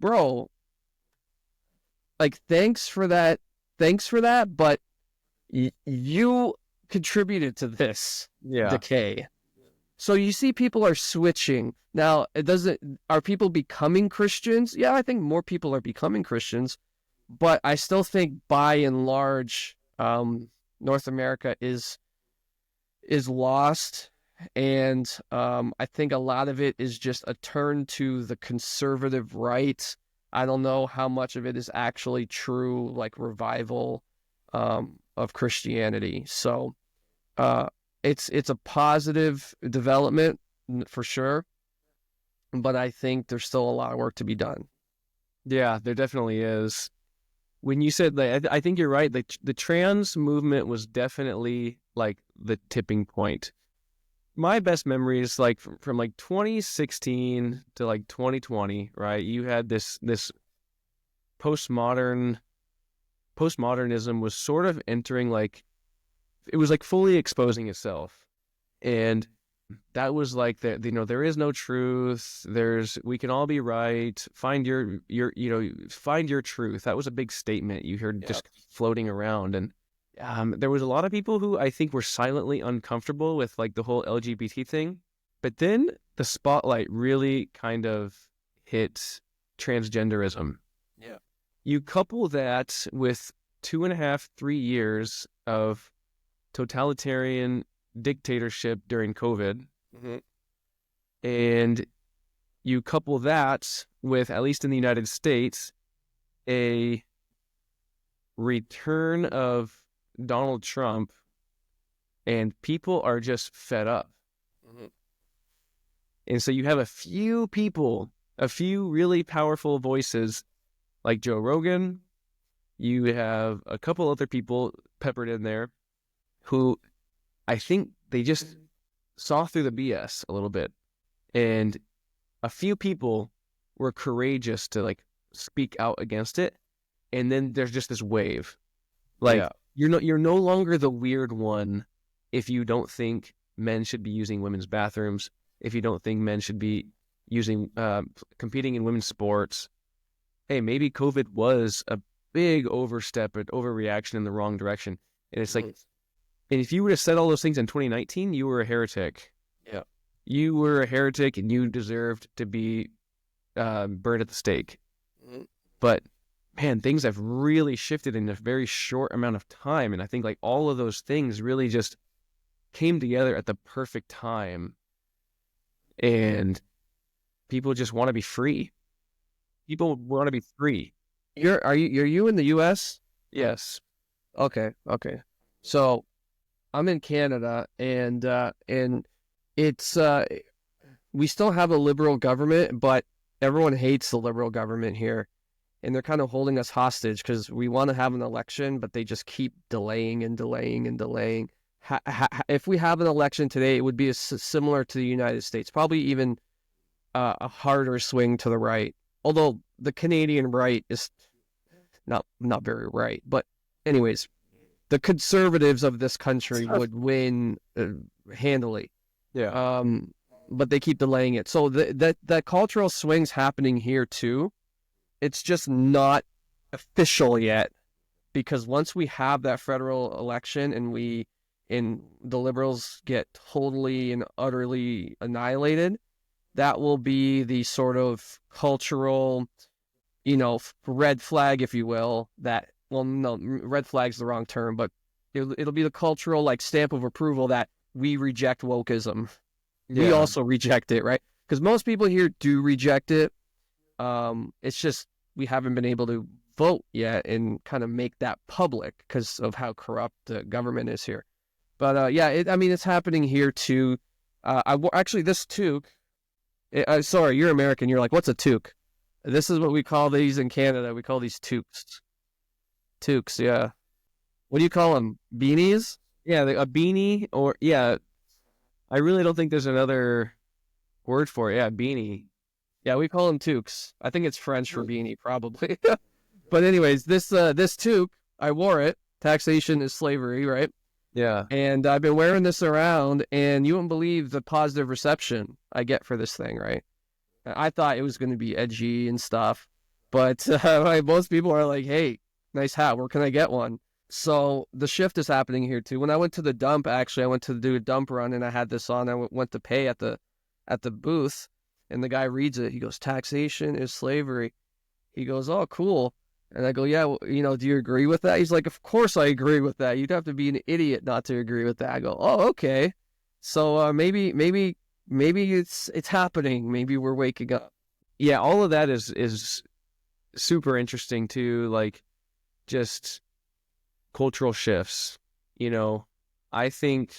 bro, like, thanks for that, but you contributed to this decay. So you see people are switching. Now, are people becoming Christians? Yeah, I think more people are becoming Christians, but I still think by and large, North America is lost. And I think a lot of it is just a turn to the conservative right. I don't know how much of it is actually true, like revival of Christianity. So it's a positive development for sure, but I think there's still a lot of work to be done. Yeah, there definitely is. When you said, like, I think you're right. The trans movement was definitely like the tipping point. My best memory is like from like 2016 to like 2020, right? You had this postmodernism was sort of entering, like, it was like fully exposing itself. And that was like there is no truth. We can all be right. Find find your truth. That was a big statement you heard just floating around. And there was a lot of people who I think were silently uncomfortable with like the whole LGBT thing. But then the spotlight really kind of hit transgenderism. Yeah. You couple that with 2.5, 3 years of totalitarian dictatorship during COVID. Mm-hmm. And you couple that with, at least in the United States, a return of Donald Trump, and people are just fed up. Mm-hmm. And so you have a few really powerful voices like Joe Rogan. You have a couple other people peppered in there who I think they just saw through the BS a little bit. And a few people were courageous to like speak out against it. And then there's just this wave. Like, you're no longer the weird one if you don't think men should be using women's bathrooms, if you don't think men should be using competing in women's sports. Hey, maybe COVID was a big overstep, an overreaction in the wrong direction. And it's like, and if you would have said all those things in 2019, you were a heretic. Yeah. You were a heretic and you deserved to be burned at the stake. Mm-hmm. But man, things have really shifted in a very short amount of time. And I think like all of those things really just came together at the perfect time. And people just want to be free. People want to be free. Are you in the US? Yes. Okay. So I'm in Canada, and it's we still have a liberal government, but everyone hates the liberal government here, and they're kind of holding us hostage because we want to have an election, but they just keep delaying and delaying and delaying. If we have an election today, it would be similar to the United States, probably even a harder swing to the right. Although the Canadian right is not very right, but anyways, the conservatives of this country would win handily. Yeah. But they keep delaying it. So that cultural swing's happening here too. It's just not official yet, because once we have that federal election and the liberals get totally and utterly annihilated, that will be the sort of cultural, red flag, if you will, that, well, no, red flag's the wrong term, but it'll be the cultural, like, stamp of approval that we reject wokeism. Yeah. We also reject it, right? Because most people here do reject it. It's just we haven't been able to vote yet and kind of make that public because of how corrupt the government is here. But it's happening here too. Actually, this toque. Sorry, you're American. You're like, what's a toque? This is what we call these in Canada. We call these toques. Toques, yeah. What do you call them? Beanies? Yeah, a beanie, or yeah. I really don't think there's another word for it. Yeah, beanie. Yeah, we call them toques. I think it's French for beanie, probably. But anyways, this toque, I wore it. Taxation is slavery, right? Yeah. And I've been wearing this around, and you wouldn't believe the positive reception I get for this thing, right? I thought it was going to be edgy and stuff, but most people are like, hey, nice hat, where can I get one? So the shift is happening here too. When I went to the dump, actually, I went to do a dump run and I had this on. I went to pay at the booth, and the guy reads it. He goes, "Taxation is slavery." He goes, "Oh, cool." And I go, "Yeah, well, do you agree with that?" He's like, "Of course I agree with that. You'd have to be an idiot not to agree with that." I go, "Oh, okay. So maybe it's happening. Maybe we're waking up." Yeah, all of that is super interesting too, like just cultural shifts. I think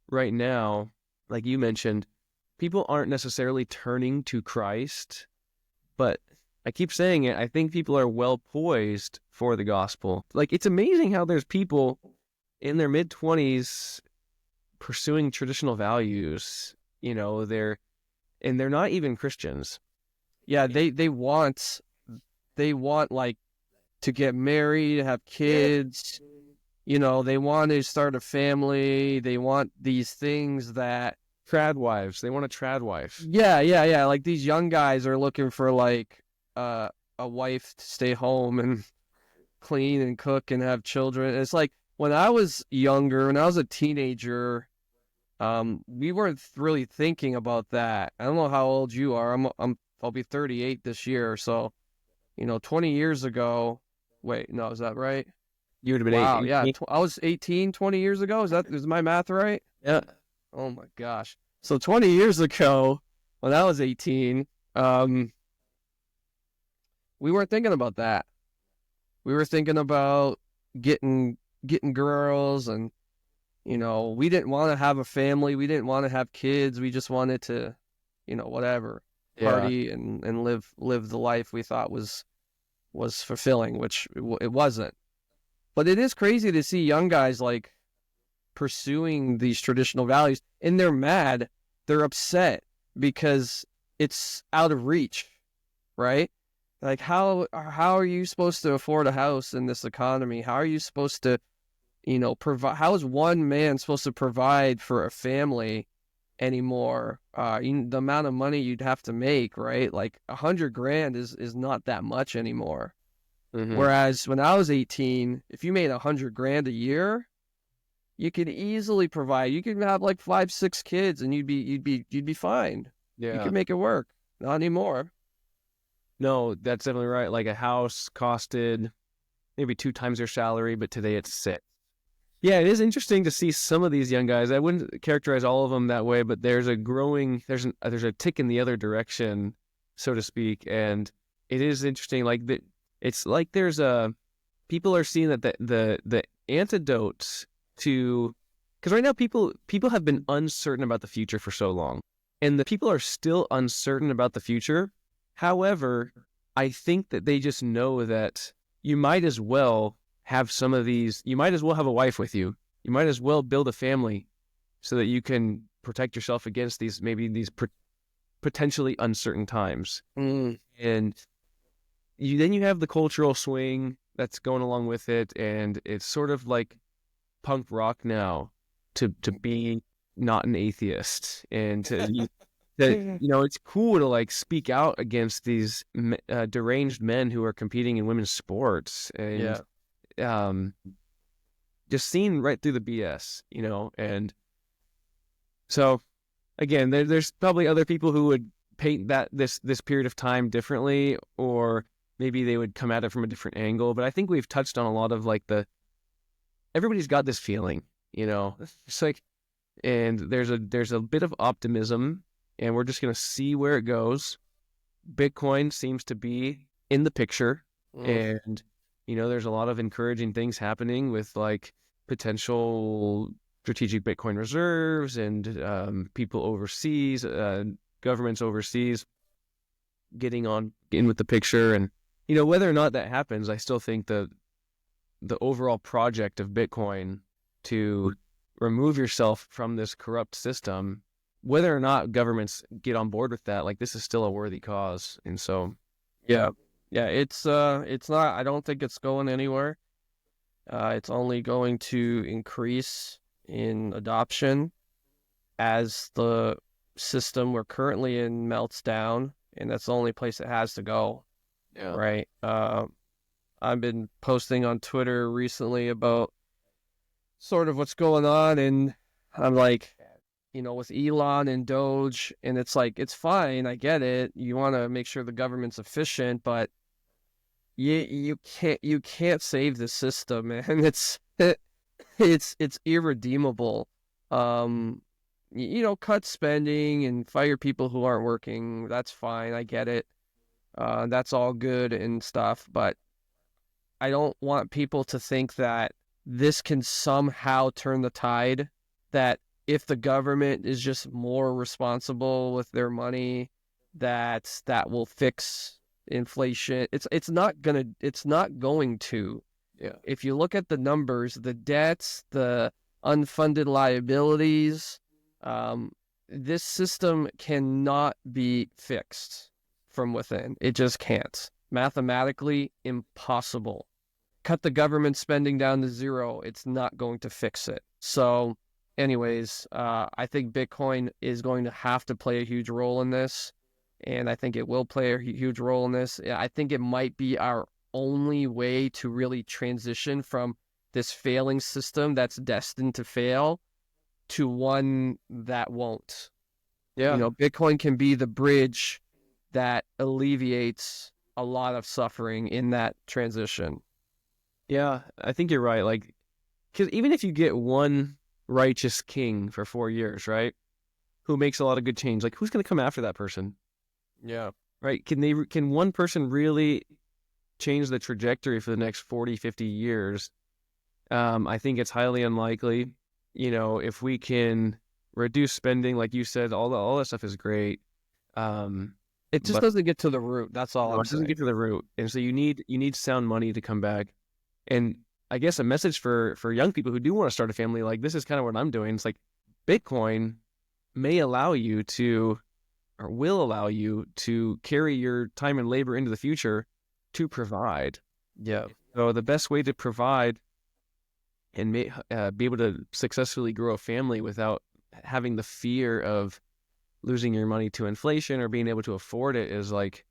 right now, like you mentioned, people aren't necessarily turning to Christ, but I keep saying it, I think people are well poised for the gospel. Like, it's amazing how there's people in their mid-20s pursuing traditional values. They're not even Christians. Yeah, they want like to get married, have kids. They want to start a family. They want these things that Trad wives. They want a trad wife. Yeah. Like these young guys are looking for like a wife to stay home and clean and cook and have children. It's like when I was younger, when I was a teenager, we weren't really thinking about that. I don't know how old you are. I'll be 38 this year. So, 20 years ago. Wait, no, is that right? You would have been Wow, 18. yeah. I was 18 20 years ago. Is my math right? Yeah. Oh my gosh. So 20 years ago, when I was 18, we weren't thinking about that. We were thinking about getting girls, and we didn't want to have a family. We didn't want to have kids. We just wanted to, whatever, party and live the life we thought was fulfilling, which it wasn't. But it is crazy to see young guys like pursuing these traditional values, and they're mad. They're upset because it's out of reach, right? Like how are you supposed to afford a house in this economy? How are you supposed to, provide? How is one man supposed to provide for a family anymore? The amount of money you'd have to make, right? Like $100,000 is not that much anymore. Mm-hmm. Whereas when I was 18, if you made $100,000 a year, you could easily provide. You could have like 5, 6 kids, and you'd be fine. Yeah. You could make it work. Not anymore. No, that's definitely right. Like a house costed maybe 2 times your salary, but today it's 6. Yeah, it is interesting to see some of these young guys. I wouldn't characterize all of them that way, but there's a tick in the other direction, so to speak, and it is interesting. Like it's like people are seeing that the antidotes to, because right now people have been uncertain about the future for so long, and the people are still uncertain about the future. However, I think that they just know that you might as well have some of these. You might as well have a wife with you. You might as well build a family so that you can protect yourself against these potentially uncertain times. Mm. And then you have the cultural swing that's going along with it, and it's sort of like punk rock now to be not an atheist, and it's cool to like speak out against these deranged men who are competing in women's sports, and just seeing right through the BS, and so again, there's probably other people who would paint that this period of time differently, or maybe they would come at it from a different angle. But I think we've touched on a lot of like everybody's got this feeling, it's like, and there's a bit of optimism, and we're just going to see where it goes. Bitcoin seems to be in the picture, and there's a lot of encouraging things happening with like potential strategic Bitcoin reserves and people overseas, governments overseas getting in with the picture. And whether or not that happens, I still think the overall project of Bitcoin to remove yourself from this corrupt system, whether or not governments get on board with that, like this is still a worthy cause. And so yeah, it's not, I don't think it's going anywhere. It's only going to increase in adoption as the system we're currently in melts down, and that's the only place it has to go. yeah. Right. I've been posting on Twitter recently about sort of what's going on, and I'm like, with Elon and Doge, and it's like, it's fine, I get it. You want to make sure the government's efficient, but you can't save the system, man. It's irredeemable. Cut spending and fire people who aren't working. That's fine. I get it. That's all good and stuff, but I don't want people to think that this can somehow turn the tide, that if the government is just more responsible with their money, that will fix inflation. It's not going to. Yeah. If you look at the numbers, the debts, the unfunded liabilities, this system cannot be fixed from within. It just can't. Mathematically impossible. Cut the government spending down to zero. It's not going to fix it. So anyways, I think Bitcoin is going to have to play a huge role in this. And I think it will play a huge role in this. I think it might be our only way to really transition from this failing system that's destined to fail to one that won't. Yeah. Bitcoin can be the bridge that alleviates a lot of suffering in that transition. Yeah, I think you're right. Like, because even if you get one righteous king for 4 years, right, who makes a lot of good change, like, who's going to come after that person? Yeah. Right? Can one person really change the trajectory for the next 40, 50 years? I think it's highly unlikely. If we can reduce spending, like you said, all that stuff is great. It just doesn't get to the root. That's all. It doesn't get to the root, and so you need sound money to come back. And I guess a message for young people who do want to start a family, like, this is kind of what I'm doing. It's like, Bitcoin may allow you to, or will allow you to, carry your time and labor into the future to provide. Yeah. So the best way to provide and be able to successfully grow a family without having the fear of losing your money to inflation or being able to afford it is, like,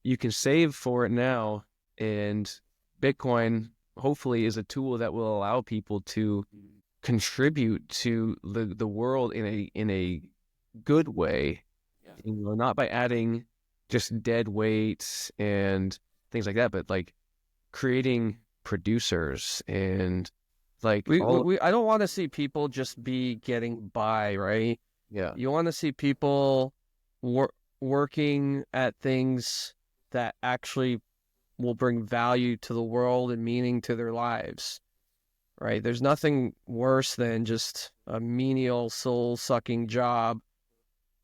you can save for it now, and Bitcoin hopefully is a tool that will allow people to contribute to the world in a good way. Yeah. Not by adding just dead weight and things like that, but like creating producers and like I don't want to see people just be getting by, right? Yeah. You want to see people working at things that actually will bring value to the world and meaning to their lives, right? There's nothing worse than just a menial, soul-sucking job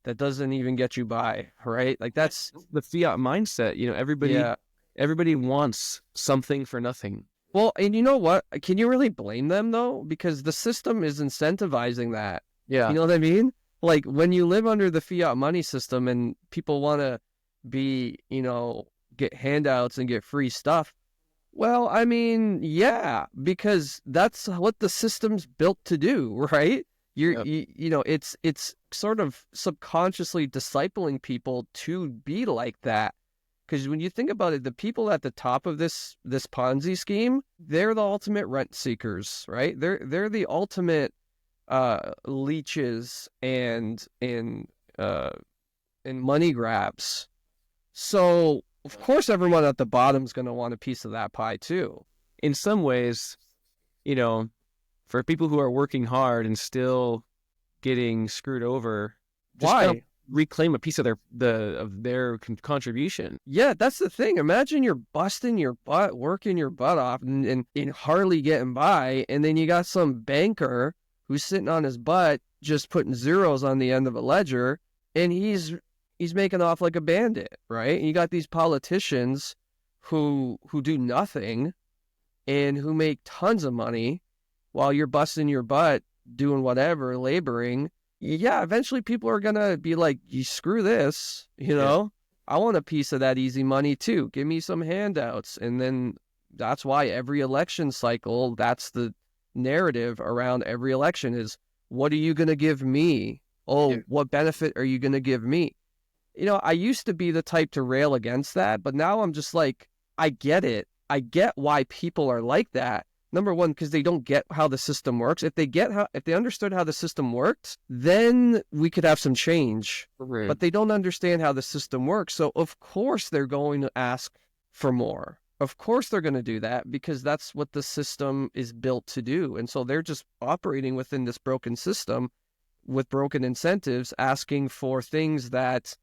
that doesn't even get you by, right? Like, that's the fiat mindset. Everybody wants something for nothing. Well, and you know what? Can you really blame them, though? Because the system is incentivizing that. Yeah. You know what I mean? Like, when you live under the fiat money system and people want to be, get handouts and get free stuff. Well, I mean, yeah, because that's what the system's built to do, right? It's sort of subconsciously discipling people to be like that. Because when you think about it, the people at the top of this Ponzi scheme, they're the ultimate rent seekers, right? They're the ultimate leeches and money grabs. So of course, everyone at the bottom is going to want a piece of that pie too. In some ways, for people who are working hard and still getting screwed over, just why? Kind of reclaim a piece of their contribution. Yeah, that's the thing. Imagine you're busting your butt, working your butt off, and hardly getting by, and then you got some banker who's sitting on his butt, just putting zeros on the end of a ledger, and he's making off like a bandit, right? And you got these politicians who do nothing and who make tons of money while you're busting your butt doing whatever, laboring. Yeah, eventually people are going to be like, you screw this, Yeah. I want a piece of that easy money too. Give me some handouts. And then that's why every election cycle, that's the narrative around every election is, what are you going to give me? Oh, yeah. What benefit are you going to give me? I used to be the type to rail against that, but now I'm just like, I get it. I get why people are like that. Number one, because they don't get how the system works. If they understood how the system worked, then we could have some change. Right. But they don't understand how the system works. So of course they're going to ask for more. Of course they're going to do that because that's what the system is built to do. And so they're just operating within this broken system with broken incentives, asking for things that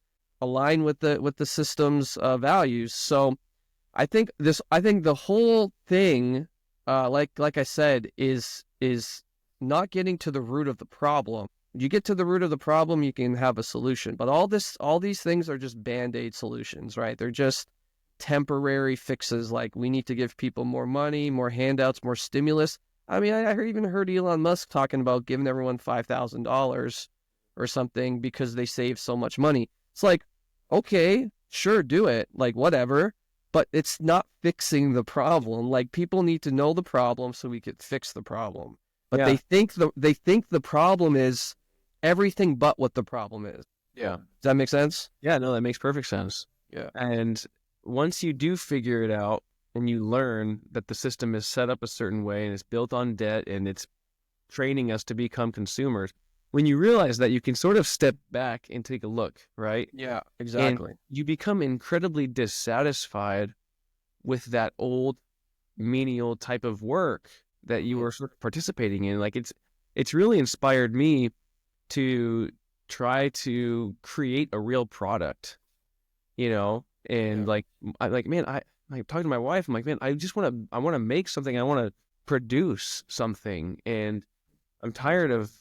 align with the system's values. So I think the whole thing, like I said, is not getting to the root of the problem. You get to the root of the problem, you can have a solution. But all these things are just Band-Aid solutions, right? They're just temporary fixes. Like, we need to give people more money, more handouts, more stimulus. I mean, I even heard Elon Musk talking about giving everyone $5,000 or something because they save so much money. It's like, okay, sure, do it, like whatever, but it's not fixing the problem. Like, people need to know the problem so we could fix the problem. But Yeah. they think the problem is everything but what the problem is. Yeah. Does that make sense? Yeah, no, that makes perfect sense. Yeah. And once you do figure it out and you learn that the system is set up a certain way and it's built on debt and it's training us to become consumers, when you realize that, you can sort of step back and take a look, right? Yeah, exactly. And you become incredibly dissatisfied with that old menial type of work that you were sort of participating in. Like, it's really inspired me to try to create a real product, and Yeah. I'm talking to my wife. I'm like, man, I want to make something. I want to produce something, and I'm tired of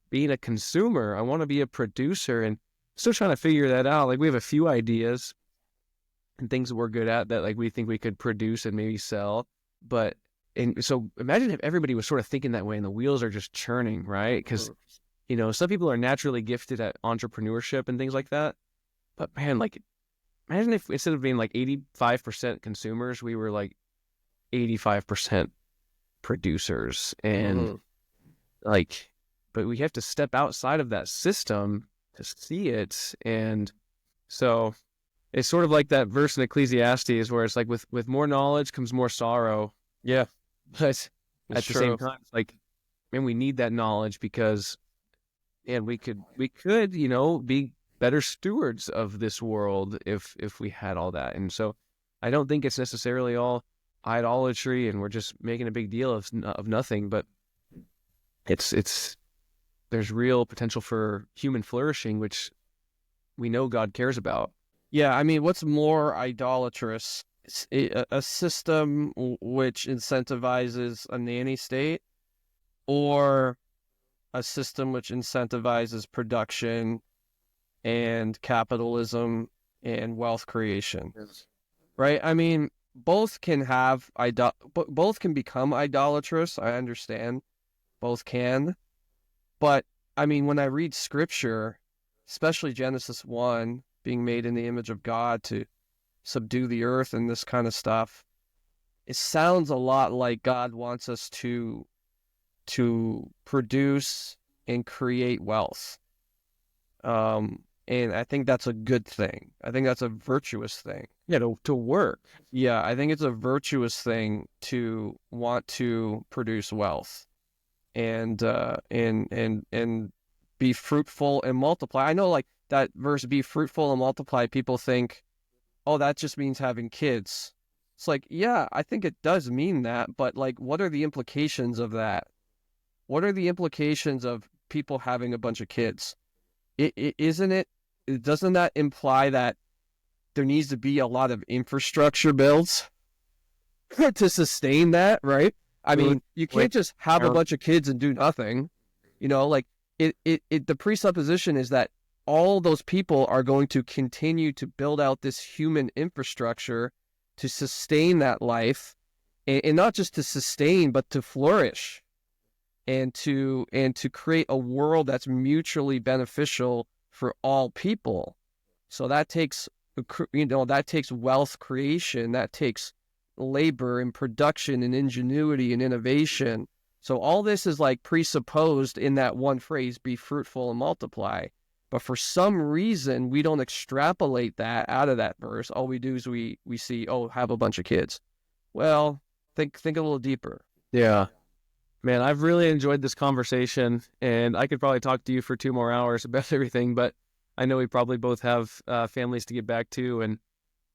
being a consumer. I want to be a producer, and still trying to figure that out. Like, we have a few ideas and things that we're good at that, like, we think we could produce and maybe sell. And so imagine if everybody was sort of thinking that way and the wheels are just churning, right? Because, some people are naturally gifted at entrepreneurship and things like that. But man, like, imagine if instead of being like 85% consumers, we were like 85% producers. And but we have to step outside of that system to see it. And so it's sort of like that verse in Ecclesiastes where it's like, with more knowledge comes more sorrow. Yeah. But at the same true. time, it's like, man, we need that knowledge because, and we could, be better stewards of this world if we had all that. And so I don't think it's necessarily all idolatry and we're just making a big deal of nothing, but there's real potential for human flourishing, which we know God cares about. Yeah, I mean, what's more idolatrous? A system which incentivizes a nanny state, or a system which incentivizes production and capitalism and wealth creation, right? I mean, both can become idolatrous. I understand, both can, but I mean, when I read scripture, especially Genesis 1, being made in the image of God to subdue the earth and this kind of stuff, it sounds a lot like God wants us to produce and create wealth. And I think that's a good thing. I think that's a virtuous thing. Yeah, to work. Yeah, I think it's a virtuous thing to want to produce wealth and be fruitful and multiply. I know, like, that verse, be fruitful and multiply, people think, oh, that just means having kids. It's like, yeah, I think it does mean that, but like, what are the implications of that? What are the implications of people having a bunch of kids? Doesn't that imply that there needs to be a lot of infrastructure builds to sustain that, right? I mean, you can't just have a bunch of kids and do nothing. Like, the presupposition is that all those people are going to continue to build out this human infrastructure to sustain that life, and not just to sustain, but to flourish, and to create a world that's mutually beneficial for all people. So that takes wealth creation, that takes labor and production and ingenuity and innovation. So all this is like presupposed in that one phrase, be fruitful and multiply. But for some reason, we don't extrapolate that out of that verse. All we do is we see, oh, have a bunch of kids. Well, think a little deeper. Yeah. Man, I've really enjoyed this conversation, and I could probably talk to you for 2 more hours about everything, but I know we probably both have families to get back to, and,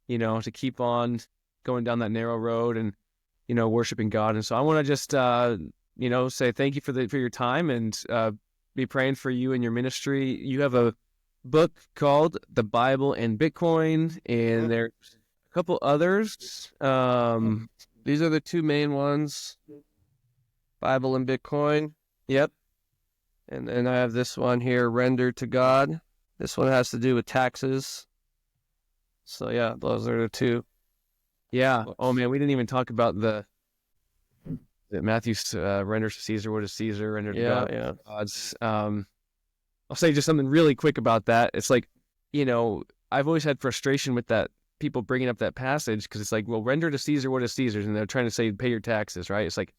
to keep on going down that narrow road and, worshiping God. And so I want to just, say thank you for your time, and be praying for you and your ministry. You have a book called The Bible and Bitcoin, and there's a couple others. These are the two main ones. Bible and Bitcoin. Yep. And then I have this one here, Render to God. This one has to do with taxes. So yeah, those are the two. Yeah. Oh man, we didn't even talk about the Matthew renders to Caesar what is Caesar, render to God. Yeah. God's. I'll say just something really quick about that. It's like, I've always had frustration with that, people bringing up that passage, because it's like, well, render to Caesar what is Caesar's, and they're trying to say pay your taxes, right? It's like,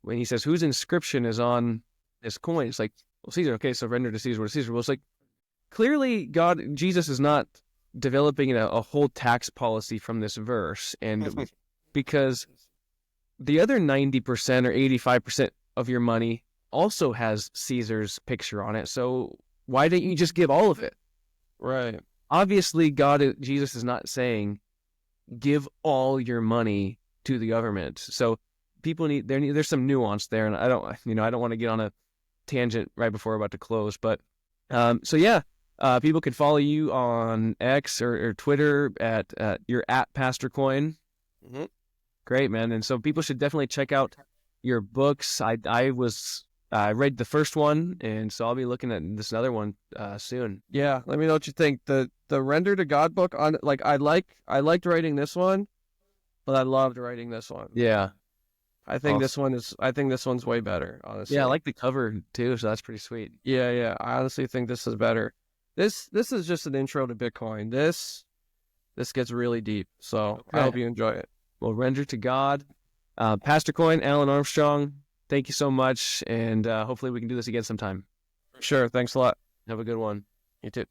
when he says, whose inscription is on this coin? It's like, well, Caesar. Okay, so render to Caesar what is Caesar. Well, it's like, clearly Jesus is not developing a whole tax policy from this verse. And because the other 90% or 85% of your money also has Caesar's picture on it. So why don't you just give all of it? Right. Obviously, Jesus is not saying give all your money to the government. So people there's some nuance there, and I don't want to get on a tangent right before we're about to close, but people can follow you on X or Twitter at you're at PastorCoin. Mm-hmm. Great, man. And so people should definitely check out your books. I read the first one, and so I'll be looking at this other one soon. Yeah, let me know what you think. The Render to God book, on like I liked writing this one, but I loved writing this one. Yeah. I think this one's way better, honestly. Yeah, I like the cover too, so that's pretty sweet. Yeah. I honestly think this is better. This is just an intro to Bitcoin. This gets really deep, so Okay. I hope you enjoy it. Well, render to God. PastorCoin, Alin Armstrong, thank you so much, and hopefully we can do this again sometime. Sure, thanks a lot. Have a good one. You too.